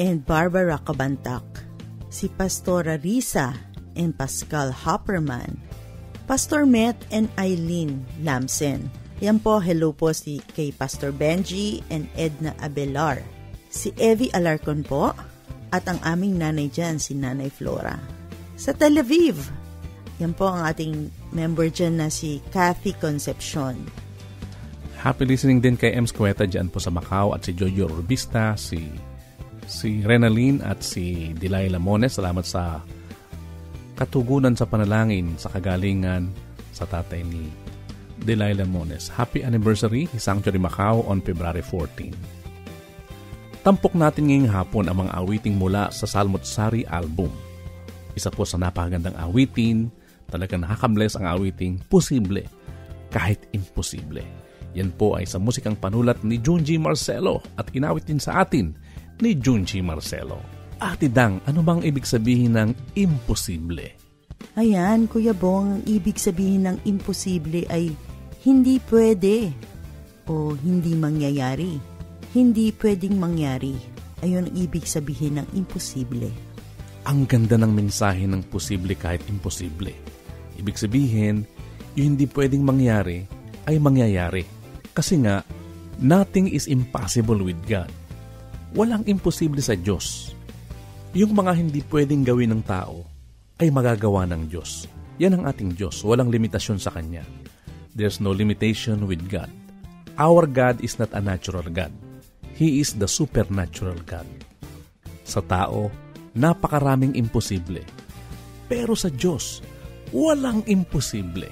and Barbara Cabantac, si Pastora Risa and Pascal Hopperman, Pastor Met and Eileen Lamsen. Yan po, hello po kay Pastor Benji and Edna Abelar. Si Evie Alarcon po, at ang aming nanay dyan, si Nanay Flora. Sa Tel Aviv, yan po ang ating member dyan na si Kathy Concepcion. Happy listening din kay Ems Cueta dyan po sa Macau, at si Jojo Rubista, si Renaline at si Delilah Mones. Salamat sa katugunan sa panalangin sa kagalingan sa tatay ni Delilah Mones. Happy anniversary, Sanctuary Macau on February 14. Tampok natin ngayong hapon ang mga awiting mula sa Salmotsari album. Isa po sa napakagandang awitin, talagang nakaka-bless ang awiting Posible Kahit Imposible. Yan po ay sa musikang panulat ni Junji Marcelo at inawit din sa atin ni Junji Marcelo. Ate Dang, ano bang ibig sabihin ng imposible? Ayan, Kuya Bong, ang ibig sabihin ng imposible ay hindi pwede o hindi mangyayari. Hindi pwedeng mangyari. Ayun ang ibig sabihin ng imposible. Ang ganda ng mensahe ng posible kahit imposible. Ibig sabihin, yung hindi pwedeng mangyari ay mangyayari. Kasi nga, nothing is impossible with God. Walang imposible sa Diyos. Yung mga hindi pwedeng gawin ng tao ay magagawa ng Diyos. Yan ang ating Diyos. Walang limitasyon sa Kanya. There's no limitation with God. Our God is not a natural God. He is the supernatural God. Sa tao, napakaraming imposible. Pero sa Diyos, walang imposible.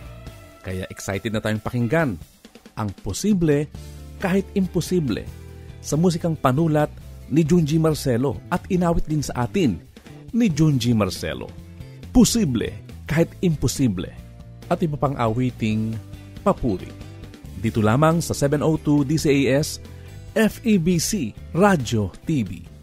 Kaya excited na tayong pakinggan ang posible kahit imposible sa musikang panulat ni Junji Marcelo at inawit din sa atin ni Junji Marcelo. Posible kahit imposible at iba pang awiting papuri. Dito lamang sa 702 DCAS FEBC Radio TV.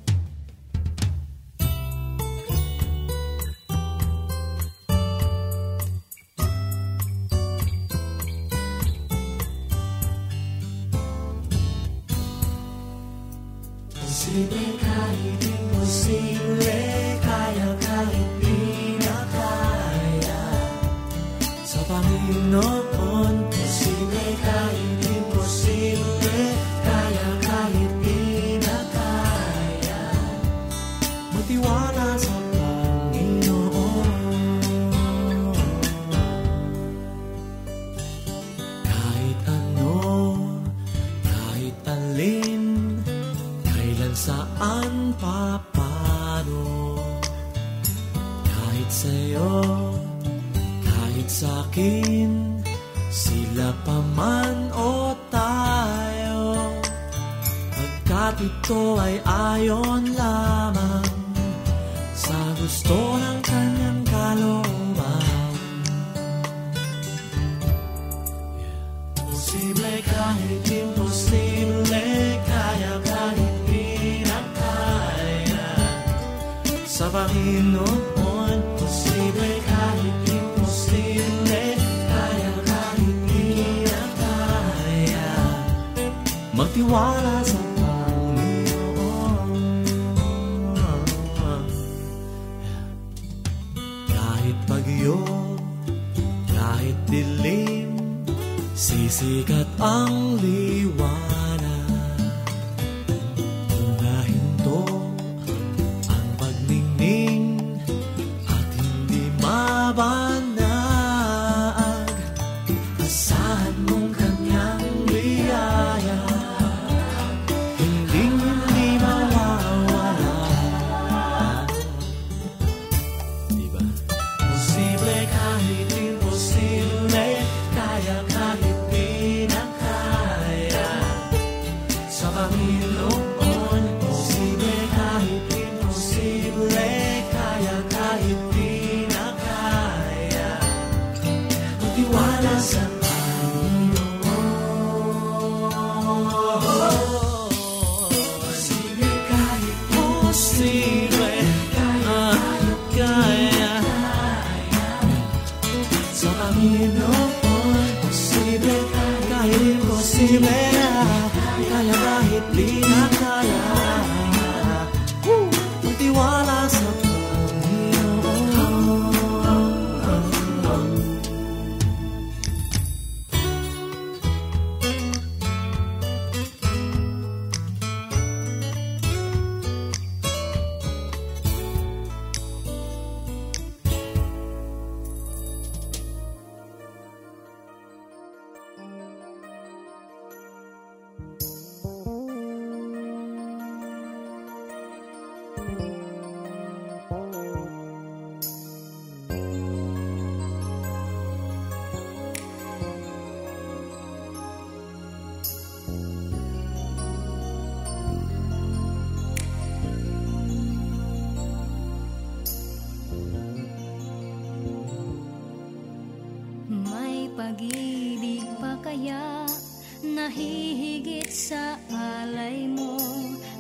Posible kahit imposible, kaya kahit di na kaya. Sa Panginoon, posible kahit imposible, kaya kahit di na kaya. Magtiwala sa Panginoon. Kahit ano, kahit alin, saan papano, kahit sa'yo, kahit sa'kin, sila pa man o tayo, pagkat ito ay ayon lamang sa gusto ng kanyang kalooban. Posible kahit imposible, kaya kahit sa Panginoon, posible kahit imposible, kaya kahit di na kaya. Magtiwala sa Panginoon. Kahit bagyo, kahit dilim, sisikat ang liwanag. Kung nahinto at hindi mabanag, asahan mong kanyang biyaya, hindi mawawala. Diba? Posible kahit imposible, kaya kahit di na kaya. Sa Panginoon, posible kahit imposible, kaya kahit di na kaya. Magtiwala sa Panginoon. Posible kahit posible, kaya. Sa Panginoon, posible kahit imposible, kaya kahit di na kaya. Magtiwala sa pag-ibig pa kaya nahihigit sa alay mo?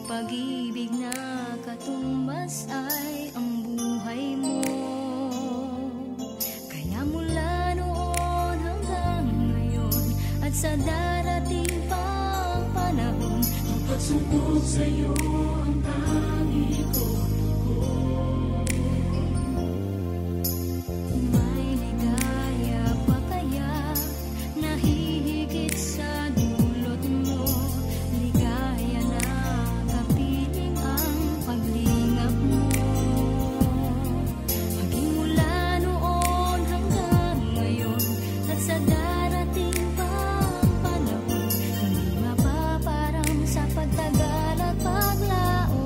Pag-ibig na katumbas ay ang buhay mo. Kaya mula noon hanggang ngayon at sa darating pang panahon, magpagsumbong sa'yo ang tangi ko. Sa pagtagal at paglaon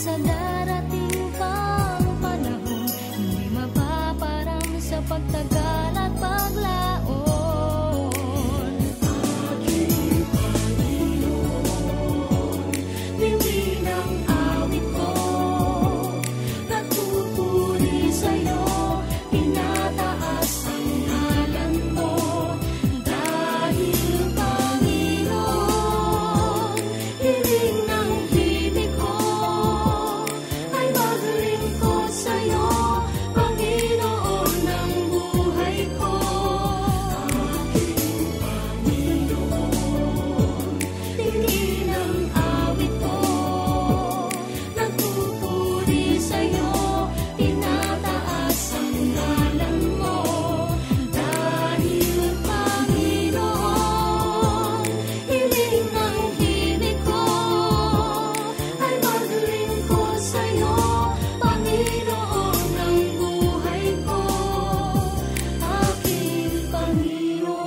sa darating pang panahon, hindi mapaparam sa pagtagal at paglaon. Aking Panginoon, diwin ang awit ko, nagpupuri sa'yo, tinataas ang ngalan mo. Dahil Panginoon, hiling ng himig ko ay maglingkod sa'yo, Panginoon ng buhay ko. Aking Panginoon, tingin ang awit ko, nagpupuri sa'yo, tinataas ang ngalan mo. Dahil Panginoon, hiling ng himig ko ay maglingkod sa'yo, Panginoon ng buhay ko. Aking Panginoon,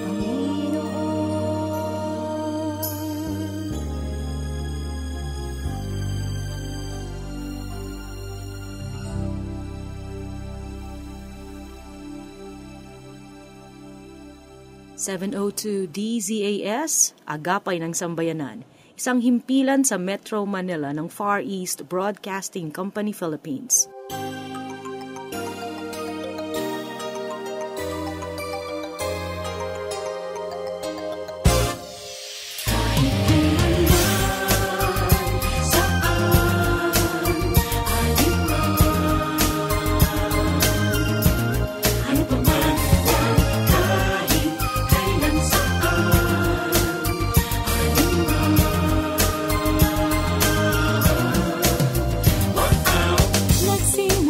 Panginoon. 702 DZAS, Agapay ng Sambayanan, isang himpilan sa Metro Manila ng Far East Broadcasting Company, Philippines. Ano pa man, kahit kailan saan, anuman. Nagsimula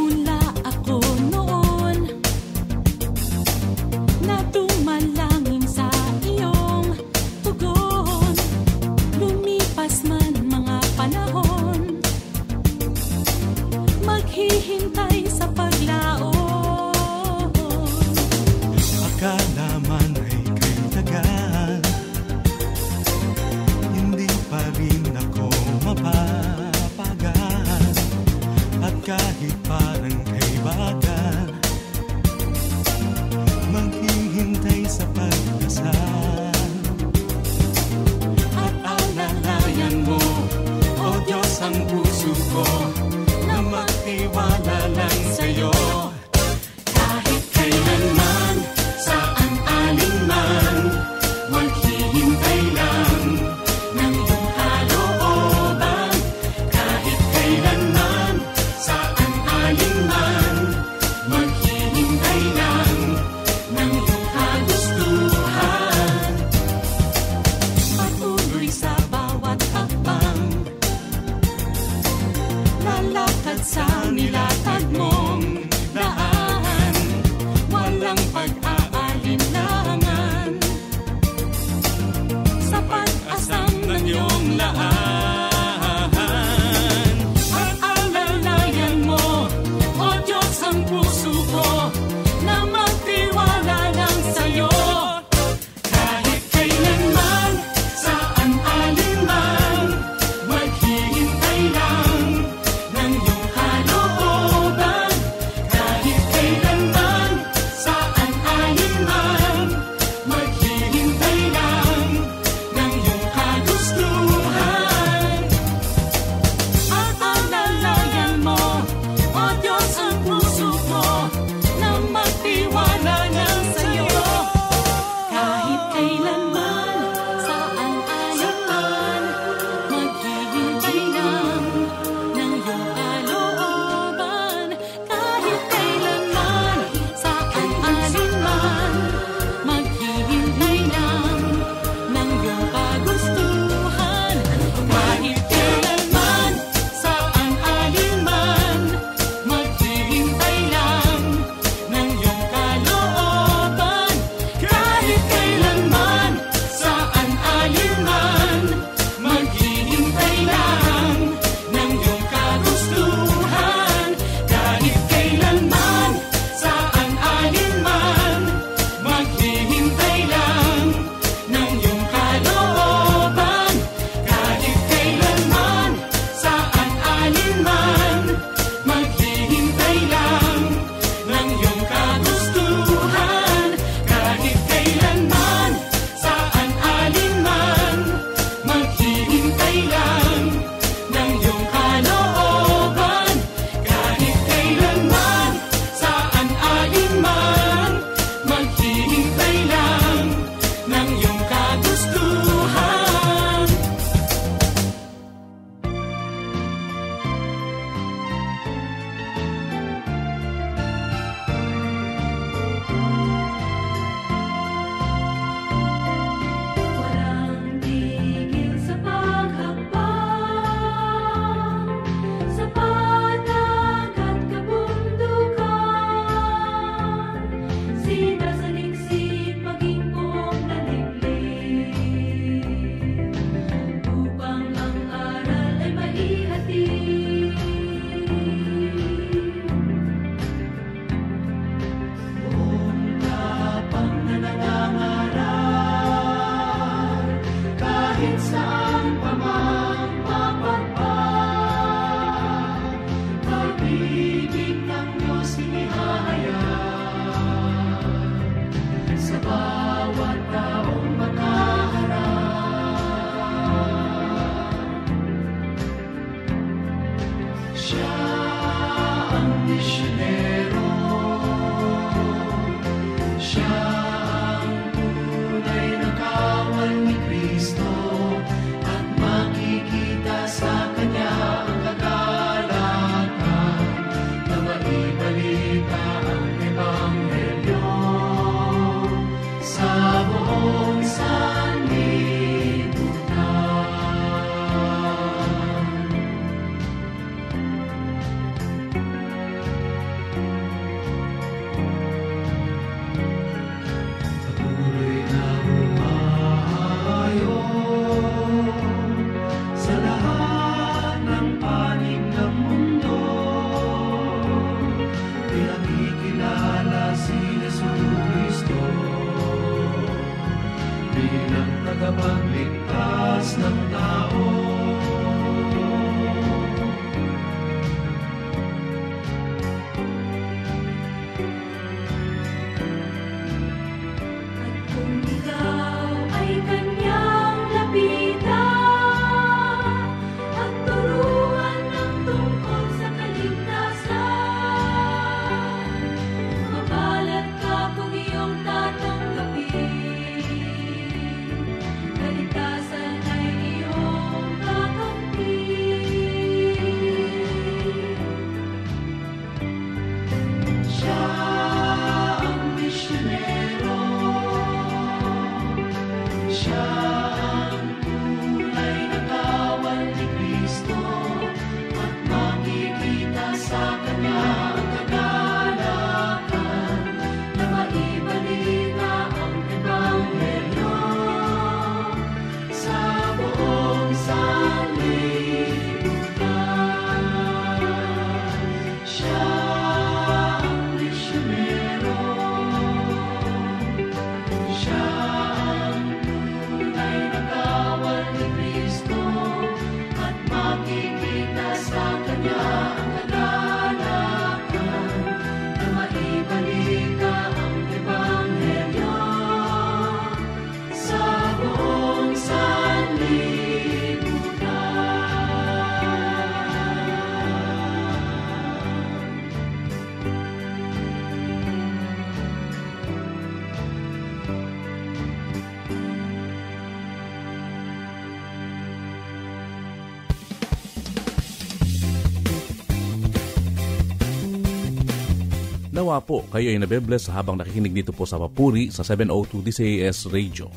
Nawa po kayo ay nabebless habang nakikinig dito po sa Papuri sa 702 DCAS Radio.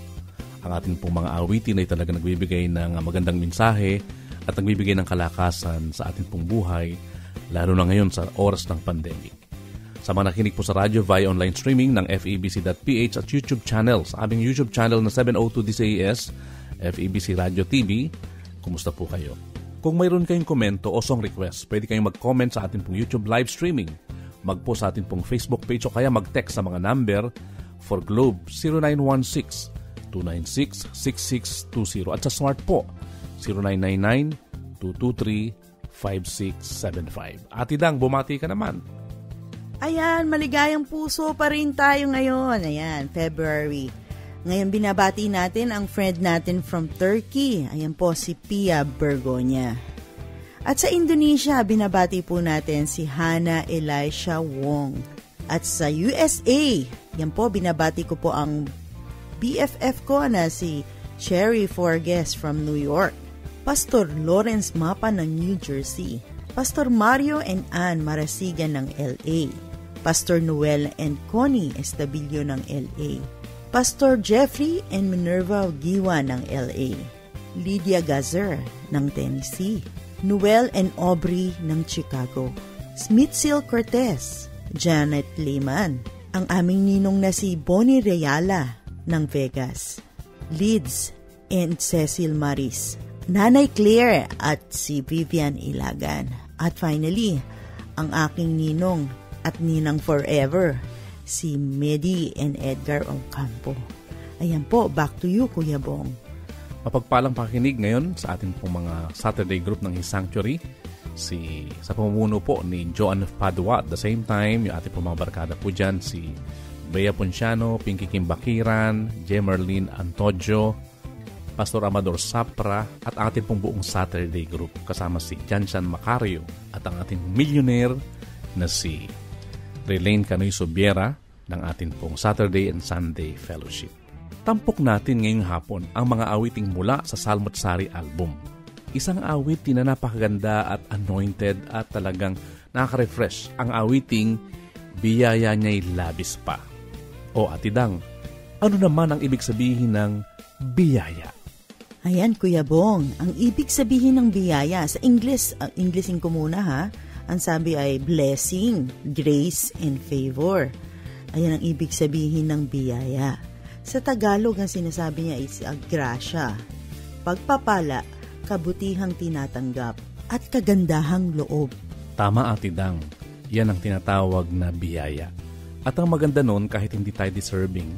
Ang ating pong mga awitin ay talaga nagbibigay ng magandang mensahe at nagbibigay ng kalakasan sa ating pong buhay, lalo na ngayon sa oras ng pandemic. Sa mga nakikinig po sa radyo via online streaming ng FEBC.ph at YouTube channel, sa aming YouTube channel na 702 DCAS, FEBC Radio TV, kumusta po kayo? Kung mayroon kayong komento o song request, pwede kayong mag-comment sa ating pong YouTube live streaming, mag-post sa ating pong Facebook page o kaya mag-text sa mga number for Globe 0916-296-6620 at sa Smart po 0999-223-5675. Ate Dang, bumati ka naman. Ayan, maligayang puso pa rin tayo ngayon. Ayan, February. Ngayon binabati natin ang friend natin from Turkey. Ayan po si Pia Bergonya. At sa Indonesia, binabati po natin si Hana Elisha Wong. At sa USA, yan po, binabati ko po ang BFF ko na si Cherry Forges from New York. Pastor Lawrence Mapa ng New Jersey. Pastor Mario and Ann Marasigan ng LA. Pastor Noel and Connie Estabillo ng LA. Pastor Jeffrey and Minerva Giwa ng LA. Lydia Gazer ng Tennessee. Noel and Aubrey ng Chicago. Smithsil Cortez. Janet Lehman. Ang aming ninong na si Bonnie Reala ng Vegas. Leeds and Cecil Maris. Nanay Claire at si Vivian Ilagan. At finally, ang aking ninong at ninang forever, si Medi and Edgar Ocampo. Ayan po, back to you, Kuya Bong. Mapagpalang pakinig ngayon sa ating pong mga Saturday group ng His Sanctuary. Sa pamumuno po ni Joan of Padua. At the same time, yung ating pong mga barkada po dyan, si Bea Ponciano, Pinky Kim Bakiran, Jemerlin Antojo, Pastor Amador Sapra, at ating pong buong Saturday group. Kasama si Janshan Macario at ang ating millionaire na si Relaine Canoy Subiera ng ating pong Saturday and Sunday Fellowship. Tampok natin ngayong hapon ang mga awiting mula sa Salmot Sari album. Isang awitin na napakaganda at anointed at talagang nakaka-refresh. Ang awiting Biyaya Niya'y Labis Pa. O Ate Dang, ano naman ang ibig sabihin ng biyaya? Ayan, Kuya Bong, ang ibig sabihin ng biyaya, sa Englishin ko muna ha, ang sabi ay blessing, grace, and favor. Ayan ang ibig sabihin ng biyaya. Sa Tagalog, ang sinasabi niya is grasya, pagpapala, kabutihang tinatanggap, at kagandahang loob. Tama, Ate Dang. Yan ang tinatawag na biyaya. At ang maganda nun, kahit hindi tayo deserving,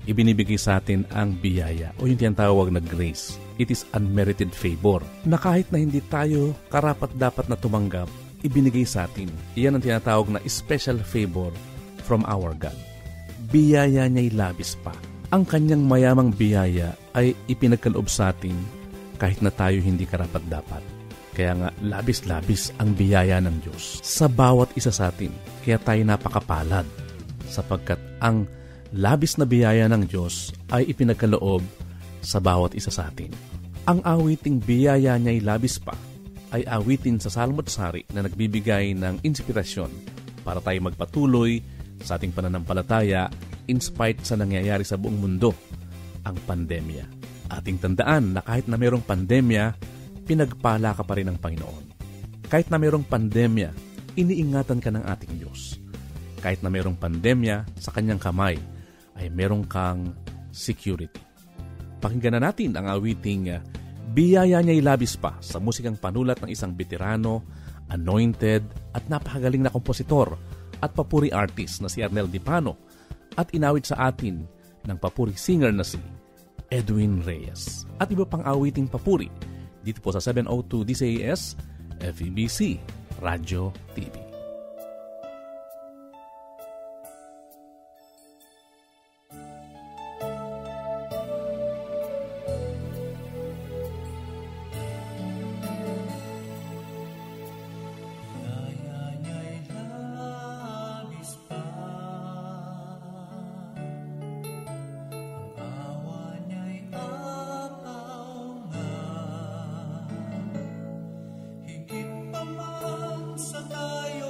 ibinibigay sa atin ang biyaya o yung tinatawag na grace. It is unmerited favor na kahit na hindi tayo karapat-dapat na tumanggap, ibinigay sa atin. Iyan ang tinatawag na special favor from our God. Biyaya niya'y labis pa. Ang kanyang mayamang biyaya ay ipinagkaloob sa atin kahit na tayo hindi karapat-dapat. Kaya nga, labis-labis ang biyaya ng Diyos sa bawat isa sa atin. Kaya tayo napakapalad sapagkat ang labis na biyaya ng Diyos ay ipinagkaloob sa bawat isa sa atin. Ang awiting biyaya niya'y labis pa ay awitin sa Salmot Sari na nagbibigay ng inspirasyon para tayo magpatuloy sa ating pananampalataya in spite sa nangyayari sa buong mundo, ang pandemya. Ating tandaan na kahit na mayroong pandemya, pinagpala ka pa rin ng Panginoon. Kahit na mayroong pandemya, iniingatan ka ng ating Diyos. Kahit na mayroong pandemya, sa kanyang kamay ay mayroong kang security. Pakinggan na natin ang awiting Biyaya Niya'y Labis Pa sa musikang panulat ng isang veterano, anointed at napakagaling na kompositor at papuri artist na si Arnel Dipano at inawit sa atin ng papuri singer na si Edwin Reyes. At iba pang awiting papuri dito po sa 702 DCAS, FEBC, Radio TV. Sa tayo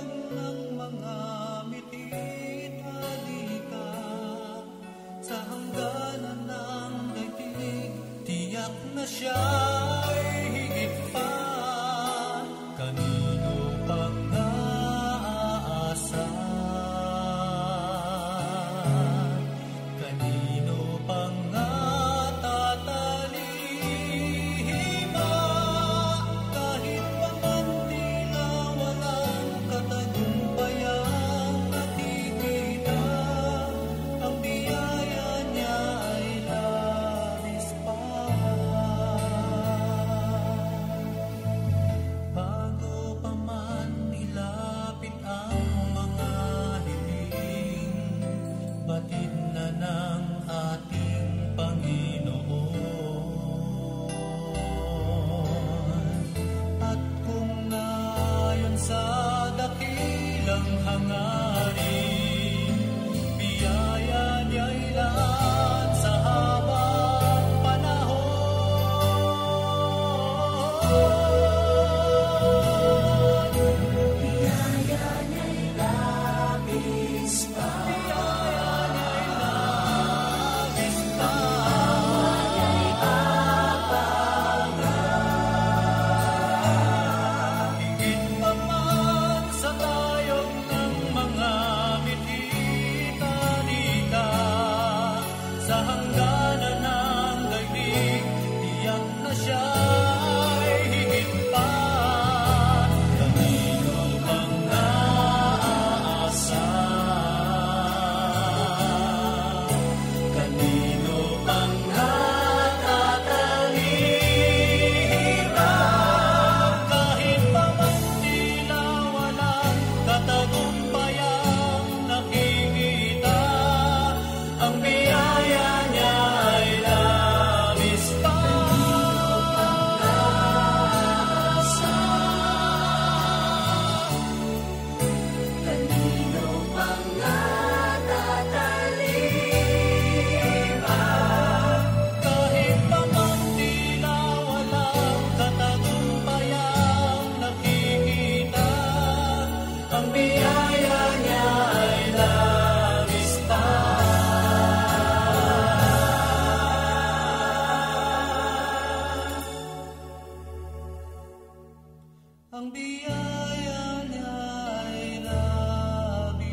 ang biyaya niya ay labis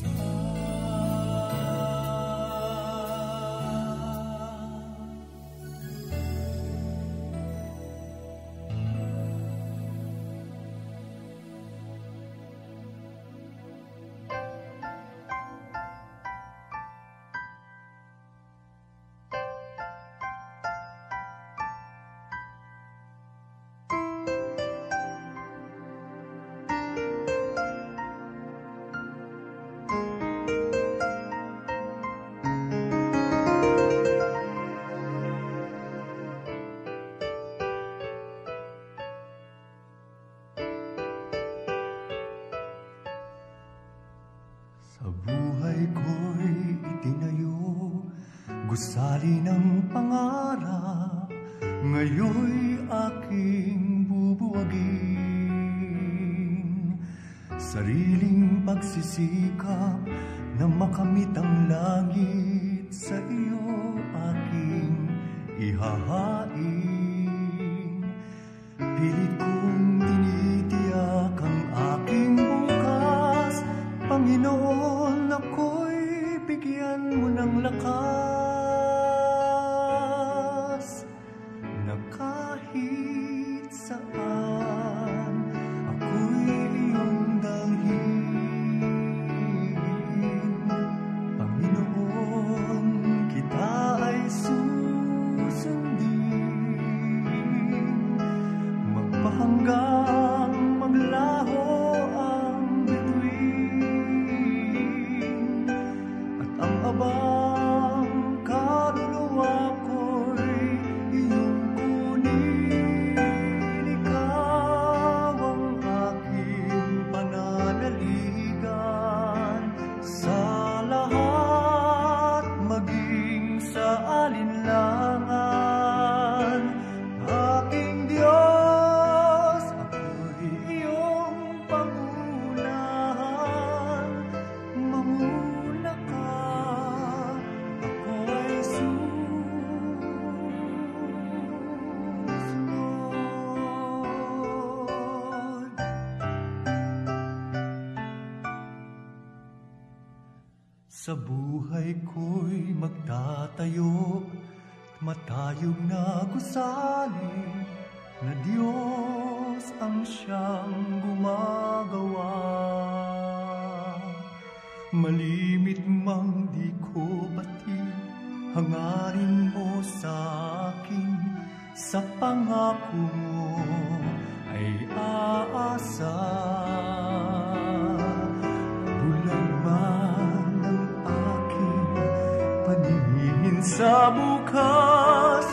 pa. Sa buhay ko'y itinayo, gusali ng pangarap, ngayon'y aking bubuwagin. Sariling pagsisikap na makamit ang langit, sa iyo aking ihahain. Pilit kong tinitiyak ang aking bukas, Panginoon, ako'y bigyan mo ng lakas, na kahit saan ako'y iyong dalhin. Panginoon, kita ay susundin, magpahanggang maglaho ang bituin, at ang abang kaluluwa ko'y iyong kunin. Ikaw ang aking pananaligan sa lahat, maging sa alinlangan. Aking Diyos, ako'y iyong pangunahan. Mamuna ka, ako ay susunod. Sa buhay ko'y magtatayo, matayog na gusali, na Diyos ang siyang gumagawa. Malimit mang di ko batid, hangarin mo sa akin, sa pangako mo ay aasa. Bulag man ang aking paningin sa bukas,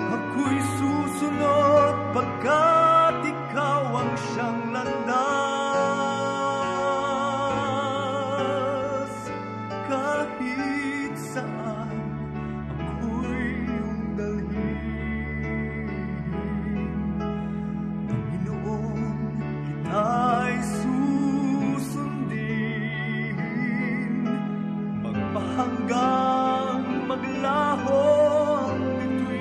ako'y susunod pagkat ikaw ang siyang landas. Kahit saan ako'y iyong dalhin. Panginoon, kita'y susundin, magpahanggang maglaho ang bituin.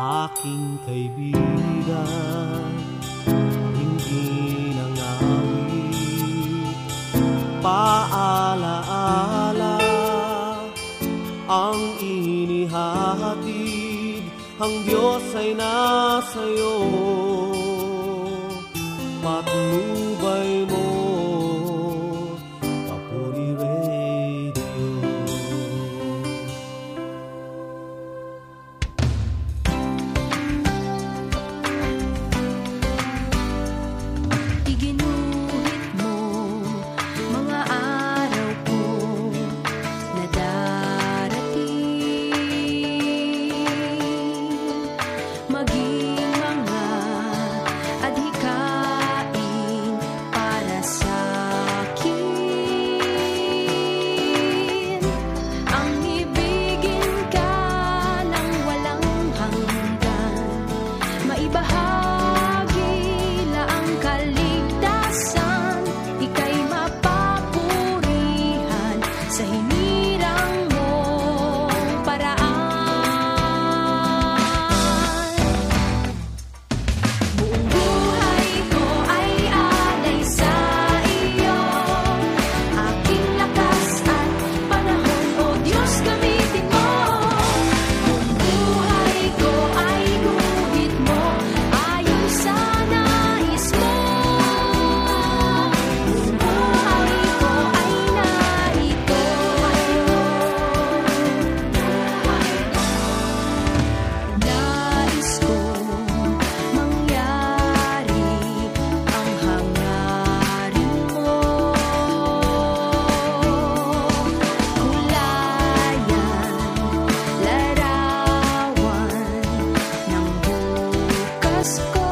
aking kaibigan, hindi nangawit, paalaala ang inihahatid, ang Diyos ay nasa'yo, patnubay mo, Papuri Radio. Iginuhit mo mga araw ko na darating, maging mga adhikain para sa akin. Ang ibigin ka ng walang hanggan, maibahagi laang kaligtasan, ika'y mapapurihan sa hinirang mong paraan. Buong buhay ko ay alay sa iyo, aking lakas at panahon, O Diyos, gamitin mo. Buong buhay ko ay guhit mo, ayon sa nais mo. Buong buhay ko ay narito. Nais ko mangyari ang hangarin mo. Kulayan, larawan ng bukas ko.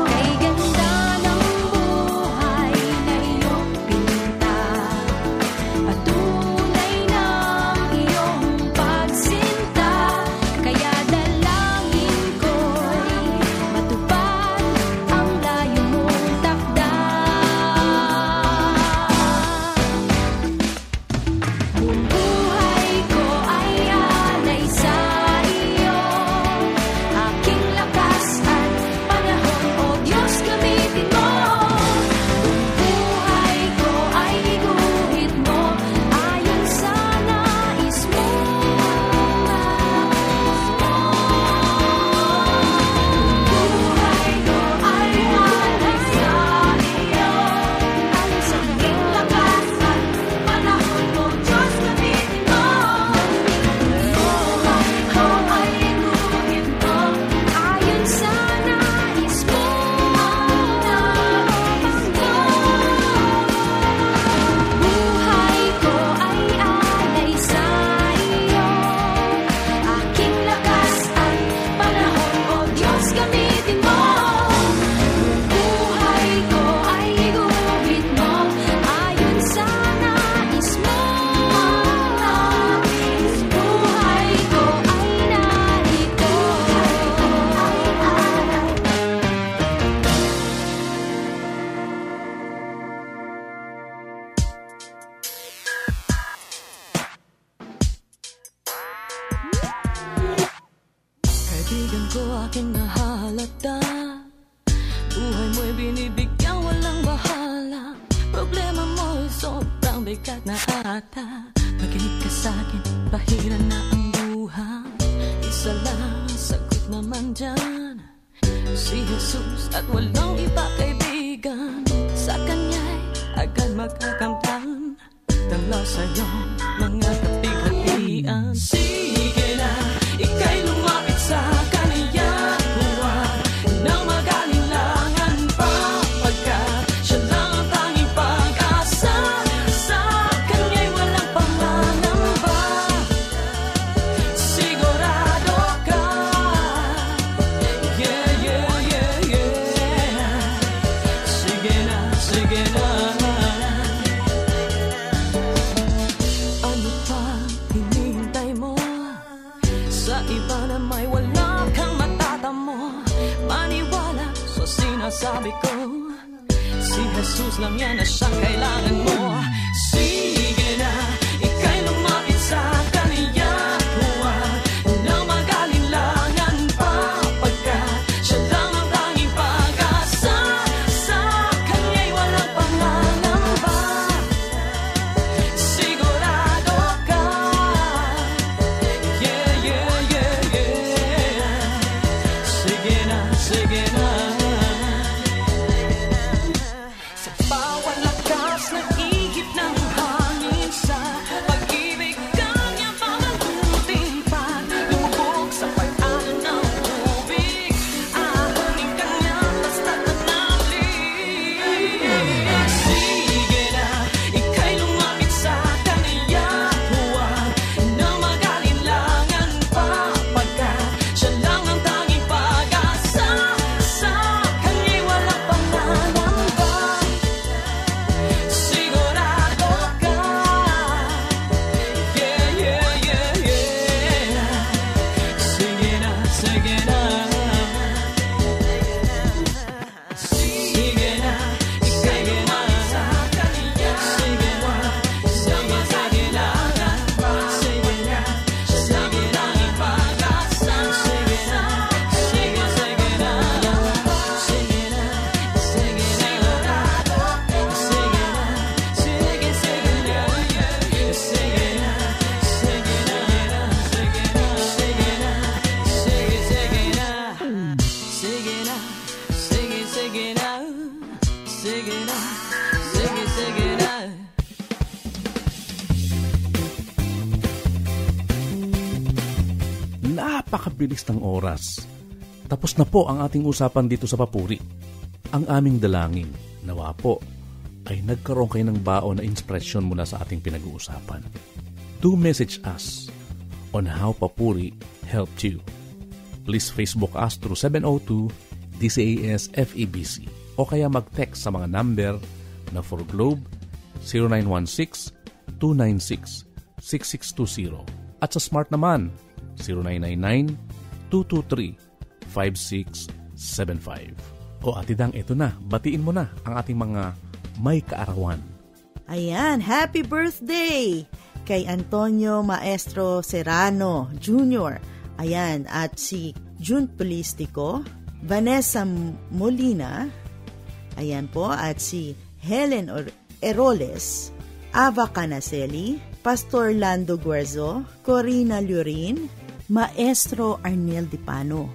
Kay ganda ng buhay na iyong pinta, patunay ng iyong pagsinta, kaya dalangin ko'y matupad ang layo mong takda. Buong buhay ko ay alay sa iyo, aking lakas at panahon, O Diyos, gamitin mo. Buong buhay ko ay guhit mo, ayon sa nais mo. Buhay ko ay alay sa iyo, aking lakas at panahon, O Diyos, gamitin mo. Buhay ko ay guhit mo, ayon sa nais mo. Buhay ko ay alay sa iyo, aking lakas at panahon, O Diyos, gamitin mo. Buhay ko ay guhit mo, ayon sa nais mo. Buhay ko ay narito. Kaibigan ko, aking nahalata, buhay mo'y binibigyang walang bahala. Problema mo'y sobrang bigat na ata. Makinig ka sa'kin, pahiran na ang buhay. Isa lang ang sagot naman dyan, si Jesus, at walang iba kaibigan. Sa Kanya'y agad magkakamtan, dala sa'yo mga kapighatian. Sige na, ika'y lumapit sa Kanya, huwag nang mag-alinlangan pa, pagkat Siya lang ang tanging pag-asa. Sa Kanya'y walang pangangamba, sigurado ka. Yeah, yeah, yeah, yeah. Sige na, sige na. Ano pa hinihintay mo? Sa iba na may wala kang matatamo, maniwala sa sinasabi ko. Si Jesus lang yan na siyang kailangan mo. Sige na, ika'y lumapit sa Kanya, huwag napakabilis ng oras. Tapos na po ang ating usapan dito sa Papuri. Ang aming dalangin, nawa po, ay nagkaroon kayo ng baon na inspirasyon mula sa ating pinag-uusapan. Do message us on how Papuri helped you. Please Facebook us through 702 DCAS FEBC o kaya mag-text sa mga number na for Globe 0916-296-6620 at sa Smart naman 0999-223-5675. O Ate Dang, ito na, batiin mo na ang ating mga may kaarawan. Ayan, happy birthday kay Antonio Maestro Serrano Jr. Ayan, at si June Polistico, Vanessa Molina, ayan po, at si Helen Eroles, Ava Canaceli, Pastor Lando Guerzo, Corina Lurin, Maestro Arnel Dipano.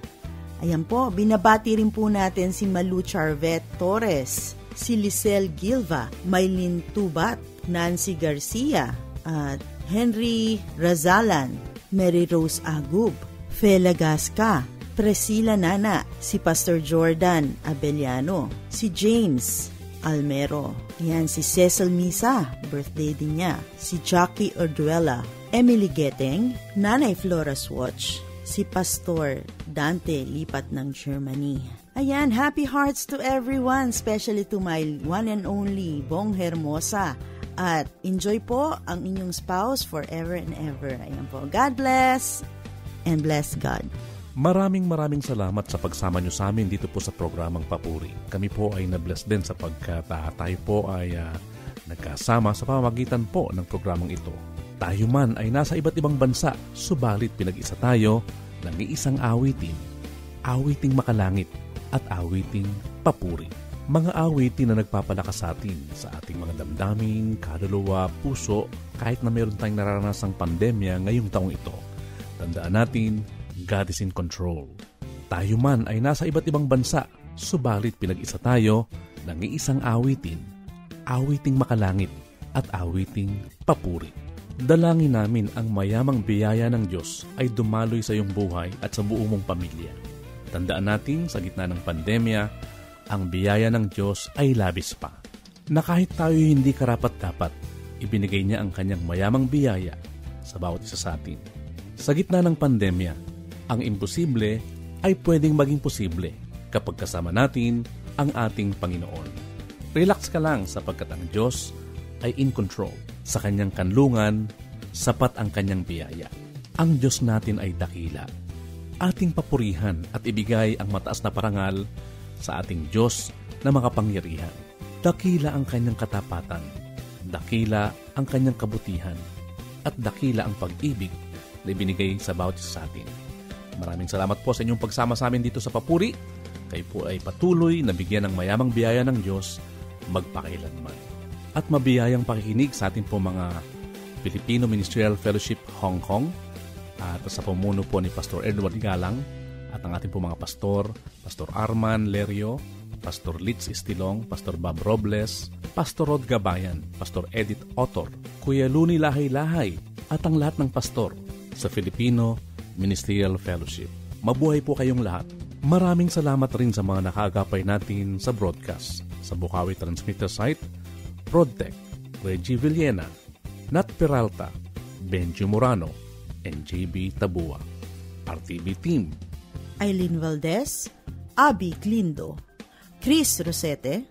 Ayan po, binabati rin po natin si Malu Charvet Torres, si Lisel Gilva, Maylin Tubat, Nancy Garcia, at Henry Razalan, Mary Rose Agub, Fela Gasca, Priscilla Nana, si Pastor Jordan Abellano, si James Almero, yan si Cecil Misa, birthday din niya, si Jackie Orduela, Emily Geteng, Nanay Flora Swatch, si Pastor Dante Lipat ng Germany. Ayan, happy hearts to everyone, especially to my one and only Bong Hermosa. At enjoy po ang inyong spouse forever and ever. Ayan po, God bless and bless God. Maraming salamat sa pagsama nyo sa amin dito po sa programang Papuri. Kami po ay na-bless din sapagkat tayo po ay nagkasama sa pamamagitan po ng programang ito. Tayo man ay nasa iba't ibang bansa, subalit pinag-isa tayo ng iisang awiting makalangit at awiting papuri. Mga awitin na nagpapalakas sa atin sa ating mga damdamin, kaluluwa, puso, kahit na meron tayong naranasang pandemya ngayong taong ito. Tandaan natin, God is in control. Tayo man ay nasa iba't ibang bansa, subalit pinag-isa tayo ng iisang awiting makalangit at awiting papuri. Dalangin namin ang mayamang biyaya ng Diyos ay dumaloy sa iyong buhay at sa buong mong pamilya. Tandaan natin sa gitna ng pandemya, ang biyaya ng Diyos ay labis pa. Na kahit tayo hindi karapat-dapat, ibinigay niya ang kanyang mayamang biyaya sa bawat isa sa atin. Sa gitna ng pandemya, ang imposible ay pwedeng maging posible kapag kasama natin ang ating Panginoon. Relax ka lang sapagkat ang Diyos ay in control. Sa kanyang kanlungan, sapat ang kanyang biyaya. Ang Diyos natin ay dakila. Ating papurihan at ibigay ang mataas na parangal sa ating Diyos na makapangyarihan. Dakila ang kanyang katapatan, dakila ang kanyang kabutihan, at dakila ang pag-ibig na ibinigay sa bawat isa sa atin. Maraming salamat po sa inyong pagsama sa amin dito sa Papuri. Kayo po ay patuloy na bigyan ng mayamang biyaya ng Diyos magpakailanman. At mabiyayang pakikinig sa ating po mga Filipino Ministerial Fellowship Hong Kong at sa pamuno po ni Pastor Edward Galang at ang ating po mga pastor, Pastor Arman Lerio, Pastor Litz Istilong, Pastor Bob Robles, Pastor Rod Gabayan, Pastor Edith Otor, Kuya Luni Lahay-Lahay at ang lahat ng pastor sa Filipino Ministerial Fellowship. Mabuhay po kayong lahat. Maraming salamat rin sa mga nakaagapay natin sa broadcast sa Bukawi Transmitter Site, Prodtech, Reggie Villena, Nat Peralta, Benji Morano, and JB Tabua. RTB Team, Eileen Valdez, Abby Clindo, Chris Rosete,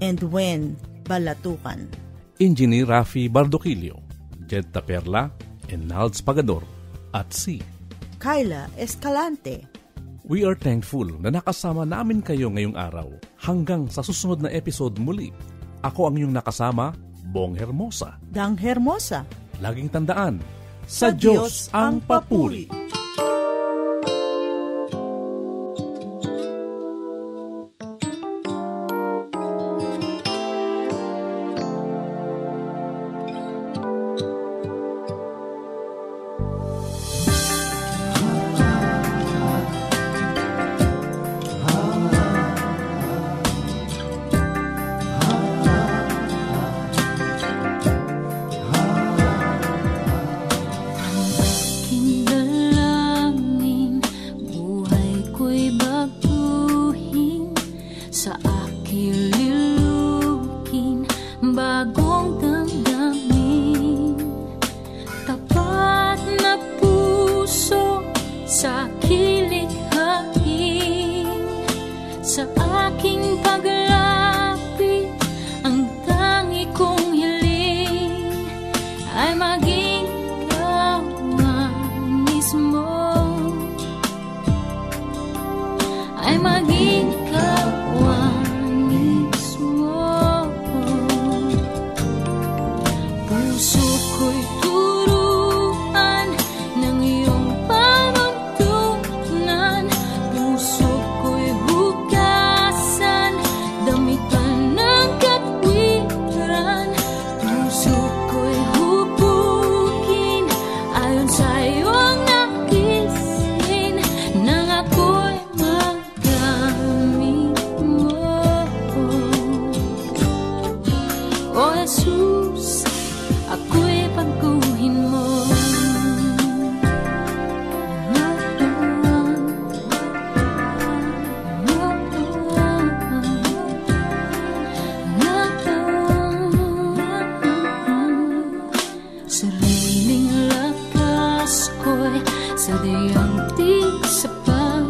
and Wen Balatukan. Engineer Rafi Bardoquillo, Jed Taperla, and Nalds Pagador, at si Kyla Escalante. We are thankful na nakasama namin kayo ngayong araw. Hanggang sa susunod na episode muli. Ako ang iyong nakasama, Bong Hermosa. Dang Hermosa. Laging tandaan, sa Diyos ang papuri. Kinala Puso ko'y turuan ng iyong panuntunan. Puso ko'y hugasan, damitan ng katwiran. Puso ko'y hubugin, ayon sa'yo ang nakisin, nang ako'y magamit mo. O Jesus, ako'y pagguhin mo. Sariling lakas ko'y sadyang di sapat.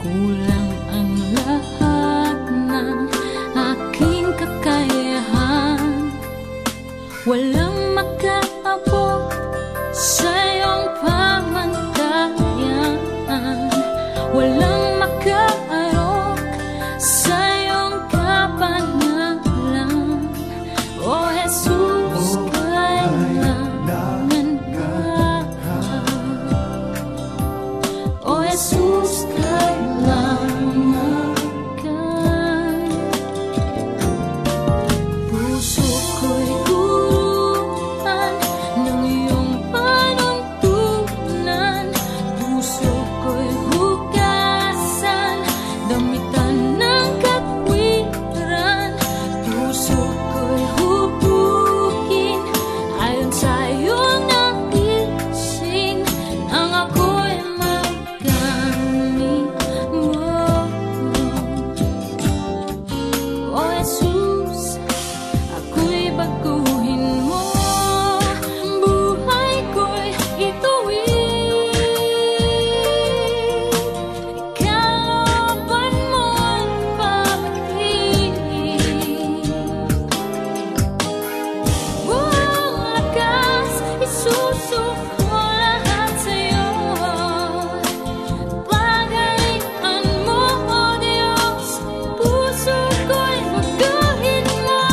Kulang ang lahat ng aking kakayahan. Walang makaabot sa iyong pamantayan. Walang makaarok sa iyong kapanalan. O Jesus, kailangan ka. O Jesus, kailangan ka. Puso ko'y turuan ng iyong panuntunan. Puso ko'y hugasan, damitan ng katwiran. Puso ko'y hubugin, ayon sa'yo naising, nang ako'y magamit mo. O Jesus, ako'y baguhin mo. Buhay ko'y ituwid, ikalaban mo'y pag-ibig. Buong lakas, isusuko lahat sa'yo. Pagalitan mo, O Diyos, puso ko'y baguhin mo.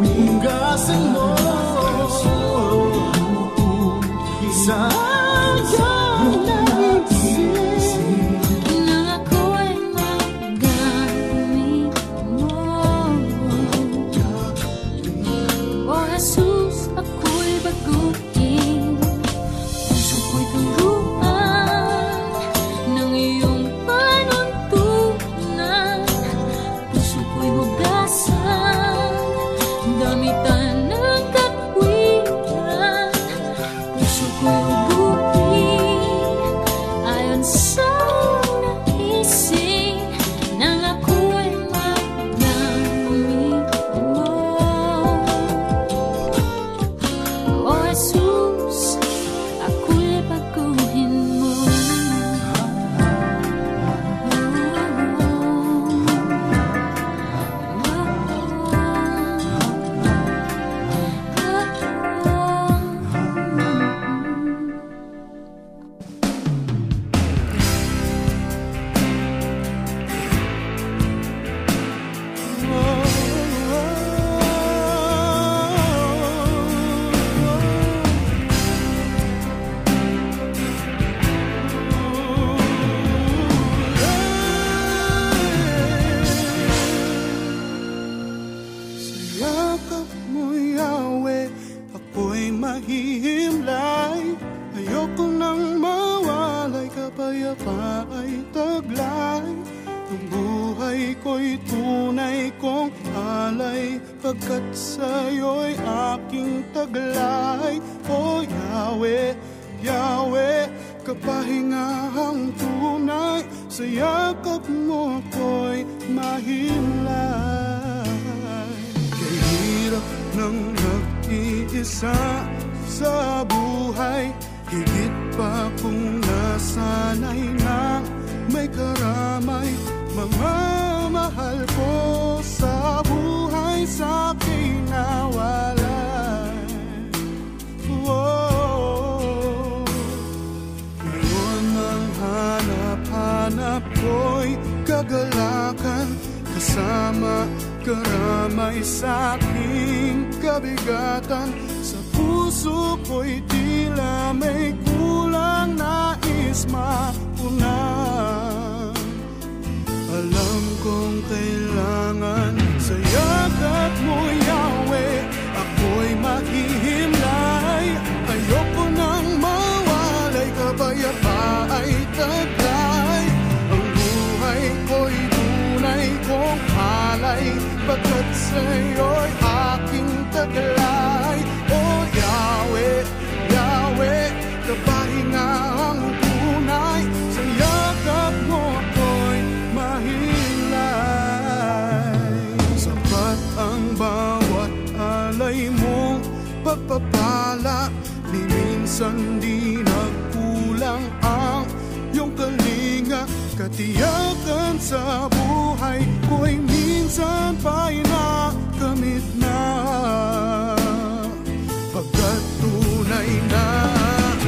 Hugasan mo sayang naisip, Nang ako'y magamit mo. O Jesus, ako'y baguhin. Puso ko'y turuan ng iyong panuntunan. Puso ko'y hugasan, damitan ng katwiran. Puso ko'y hubugin, ayon sa naising, nang ako'y magamit mo. O Jesus, ako'y baguhin mo. sa yakap mo, Yahweh, ako'y mahihimlay. Ayoko nang mawalay, kapayapa ay taglay. Ang buhay ko'y tunay kong alay, pagkat sa'yo'y aking taglay. O Yahweh, Yahweh, kapahingahang tunay, sa yakap mo ako'y mahimlay. Kay hirap ng nag-iisa sa buhay, higit pa kung nasanay na may karamay. Mga mahal ko sa buhay, sa'kin nawalay. Oh, tama, karamay sa aking kabigatan. Sa puso ko'y tila may kulang, nais mapunan. Alam kong kailangan sa yakap mo, Yahweh, ako'y mahihimlay. Ayoko nang mawalay, kapayapaay taglay. Ang buhay ko'y tunay kong palay, pagkat sa'yo'y aking taglay. Oh Yahweh, Yahweh, kapahingahang tunay, sa yakap mo ako'y mahilay. Sapat ang bawat alay mong pagpapala, di minsan di nagkulang ang iyong kalinga. Katiyakan sa buhay ko'y minsan pa'y nakamit na, pagkat tunay na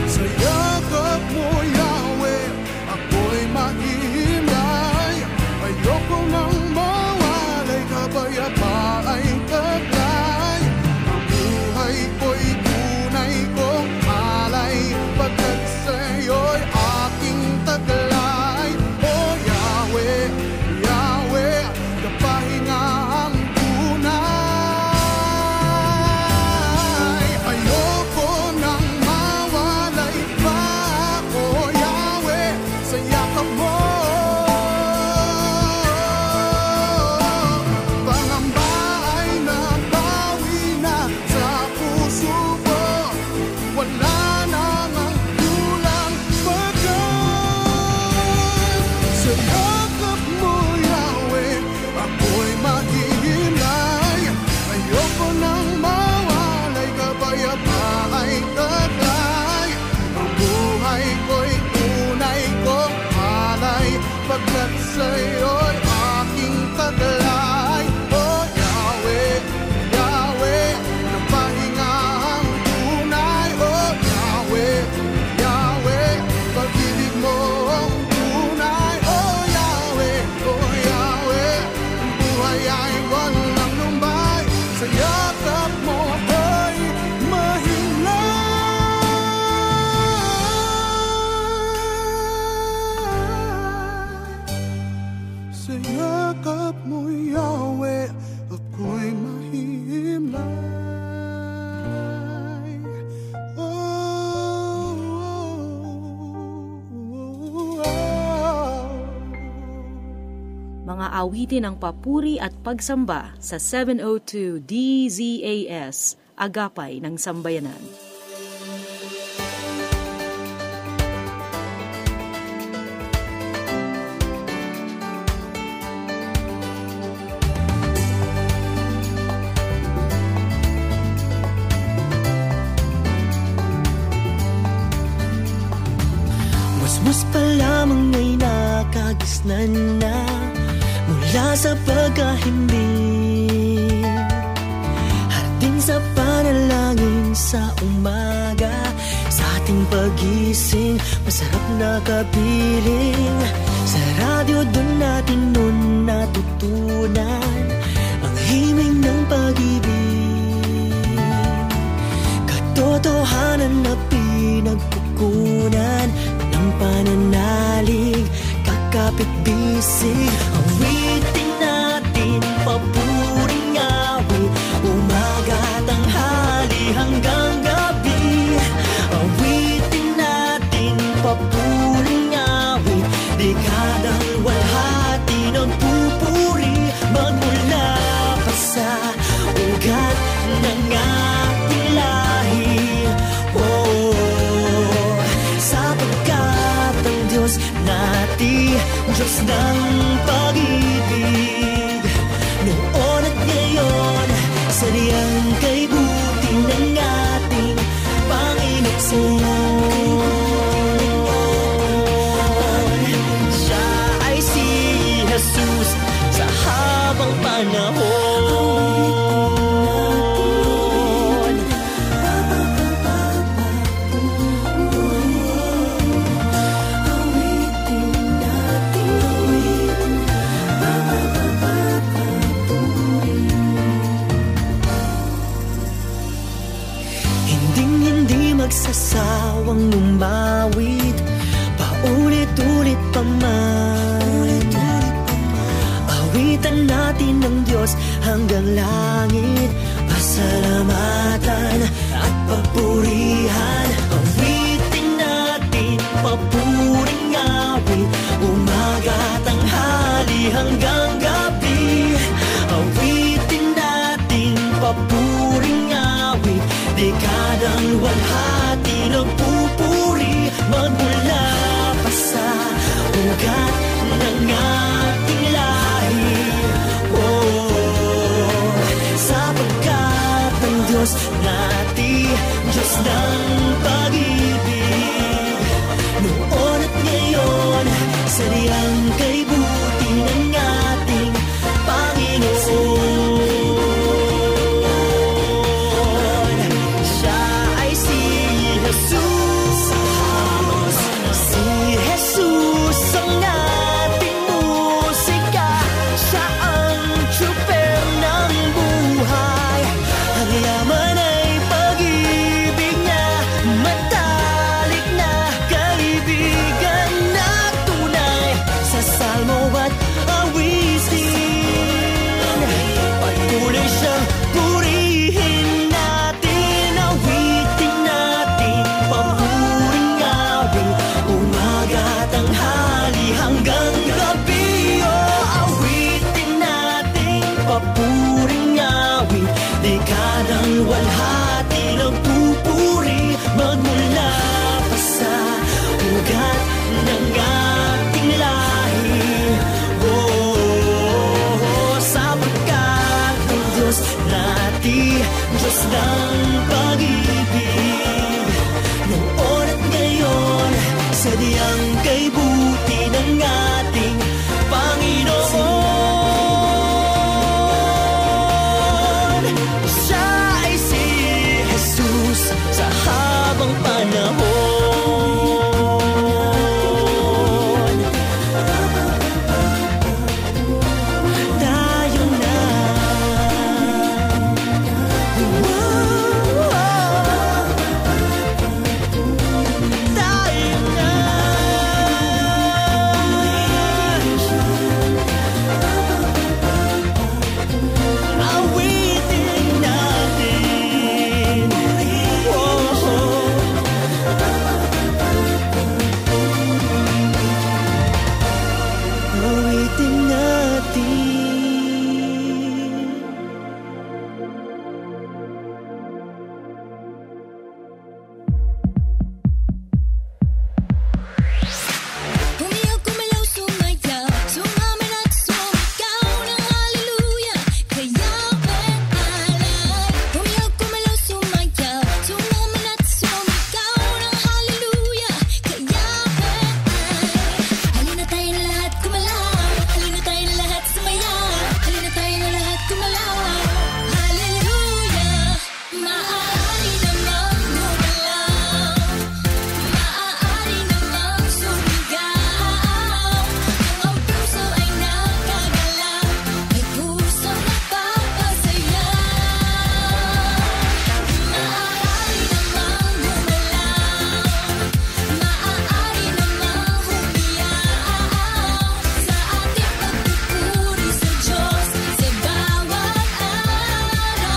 sa yakap mo, Yahweh, ako'y mahihimlay. Ayoko nang mawalay, kapayapaay taglay. Ang buhay ko'y tunay kong alay, pagkat sa'yo'y aking taglay. Oh Yahweh, Yahweh, kapahingahang tunay. Ayoko nang mawalay pa ako, Yahweh, sa yakap mo. Pangamba ay nabawi na sa puso ko, wala nang ang kulang, pagkat sa yakap mo, Yahweh, ako'y mahihimlay. Ayoko nang mawalay, kapayapaay taglay. Ang buhay ko'y tunay kong alay, pagkat sa'yo'y aking taglay. Oh Yahweh, Yahweh, napahingahang tunay. Oh Yahweh, Yahweh, pag-ibig mo ang tunay. Oh Yahweh, ang buhay ay walang lumbay, sa yakap mo ako'y mahilay. Sa yakap mo, Yahweh, ako'y mahihimlay. Mga awitin ng papuri at pagsamba sa 702 DZAS, Agapay ng Sambayanan. Mas pa lamang ay nakagisnan na mula sa pagkahimbing, hardin sa panalangin sa umaga, sa ating pagising, masarap na kapiling. Sa radyo doon natin nun natutunan ang himig ng pag-ibig, katotohanan na pinagkukunan ng pananalig, kakapit-bisig. Awitin natin, papuring awit, umaga, tanghali, hanggang gabi. Awitin natin, papuring awit, dekadang walhati ng pupuri, magmula pa sa ugat ng ating lahi. Sapagkat ang Diyos natin, Diyos ng pag-ibig, noon at ngayon, sadyang kay buti ng ating Panginoon. Siya ay si Jesus sa habang panahon. Diyos hanggang langit. Pasalamatan at papurihan, awitin natin papuring awit, umaga, tanghali hanggang gabi. Awitin natin papuring awit, dekadang walhati ng pupuri, magmula pa sa ugat ng ating lahi. Oh, sapagkat ang Diyos natin, Diyos ng pag-ibig, noon at ngayon, sadyang kay buti ng ating Panginoon. Siya ay si Jesus, si Jesus ang ating musika. Siya ang tsuper ng buhay, ang yaman ay pag-ibig niya, matalik na kaibigan na tunay. Sa salmo at awitin, patuloy siyang purihin natin. Awitin natin papuring awit, umaga, tanghali hanggang gabi. Oh, awitin natin papuring awit, dekadang walhati ng pupuri, magmula pa sa ugat ng ating lahi. Oh, sapagkat ang Diyos natin, Diyos ng pag-ibig, noon at ngayon, sadyang kay buti ng ating Panginoon. Siya ay si Jesus sa habang panahon. Tayo na, tayo na. Awitin natin, awitin natin. Umiyak, gumalaw, sumayaw, sumaman at sumigaw ng hallelujah, kaya alay. Umiyak, gumalaw, sumayaw, sumaman at sumigaw ng hallelujah, kaya alay. Halina tayo na lahat gumalaw, halina tayo na lahat sumayaw, halina tayo na lahat gumalaw. Hallelujah, maaari namang gumalaw, maaari namang sumigaw. Ang puso ay nakagalaw, may pusong napapasaya. Maaari namang gumalaw, maaari namang humiyaw sa ating pagpupuri sa Diyos sa bawat araw.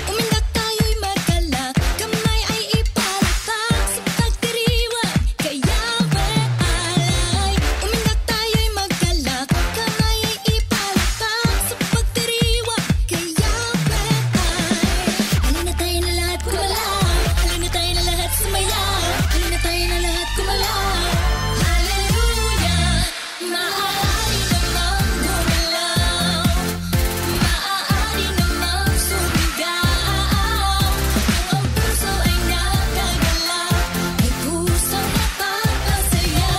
Umindak tayo'y magkalak, kamay ay ipalapak sa pagdiriwang kay Yahweh alay. Umindak tayo'y magkalak, kamay ay ipalapak sa pagdiriwang kay Yahweh alay. Halina tayo na lahat gumalaw, halina tayo na lahat sumayaw, halina tayo na lahat gumalaw. Hallelujah, maaari namang gumalaw, maaari namang sumigaw. Ang puso ay nakagalaw, may pusong napapasaya.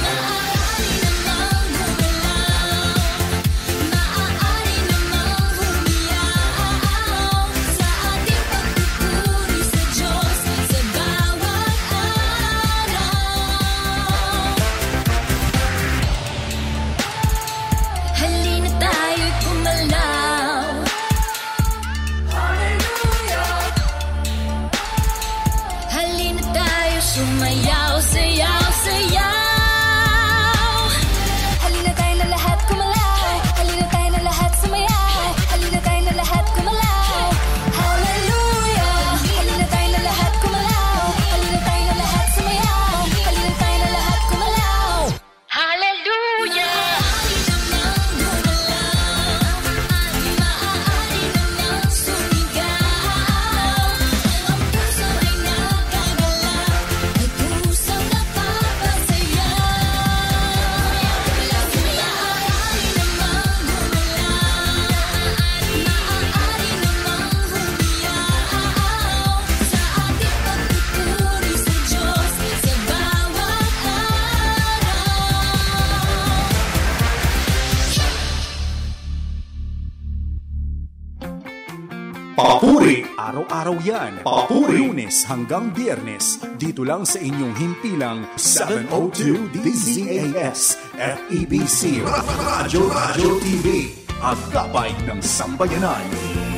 Maaari namang gumalaw, maaari namang humiyaw sa ating pagpupuri sa Diyos sa bawat araw. Halina tayo'y gumalaw. Halina tayo sumayaw, sayaw, sayaw. Araw-araw yan. Papuri. Lunes hanggang Biyernes. Dito lang sa inyong himpilang 702 DZAS FEBC Radyo TV. Ang gabay ng sambayanan.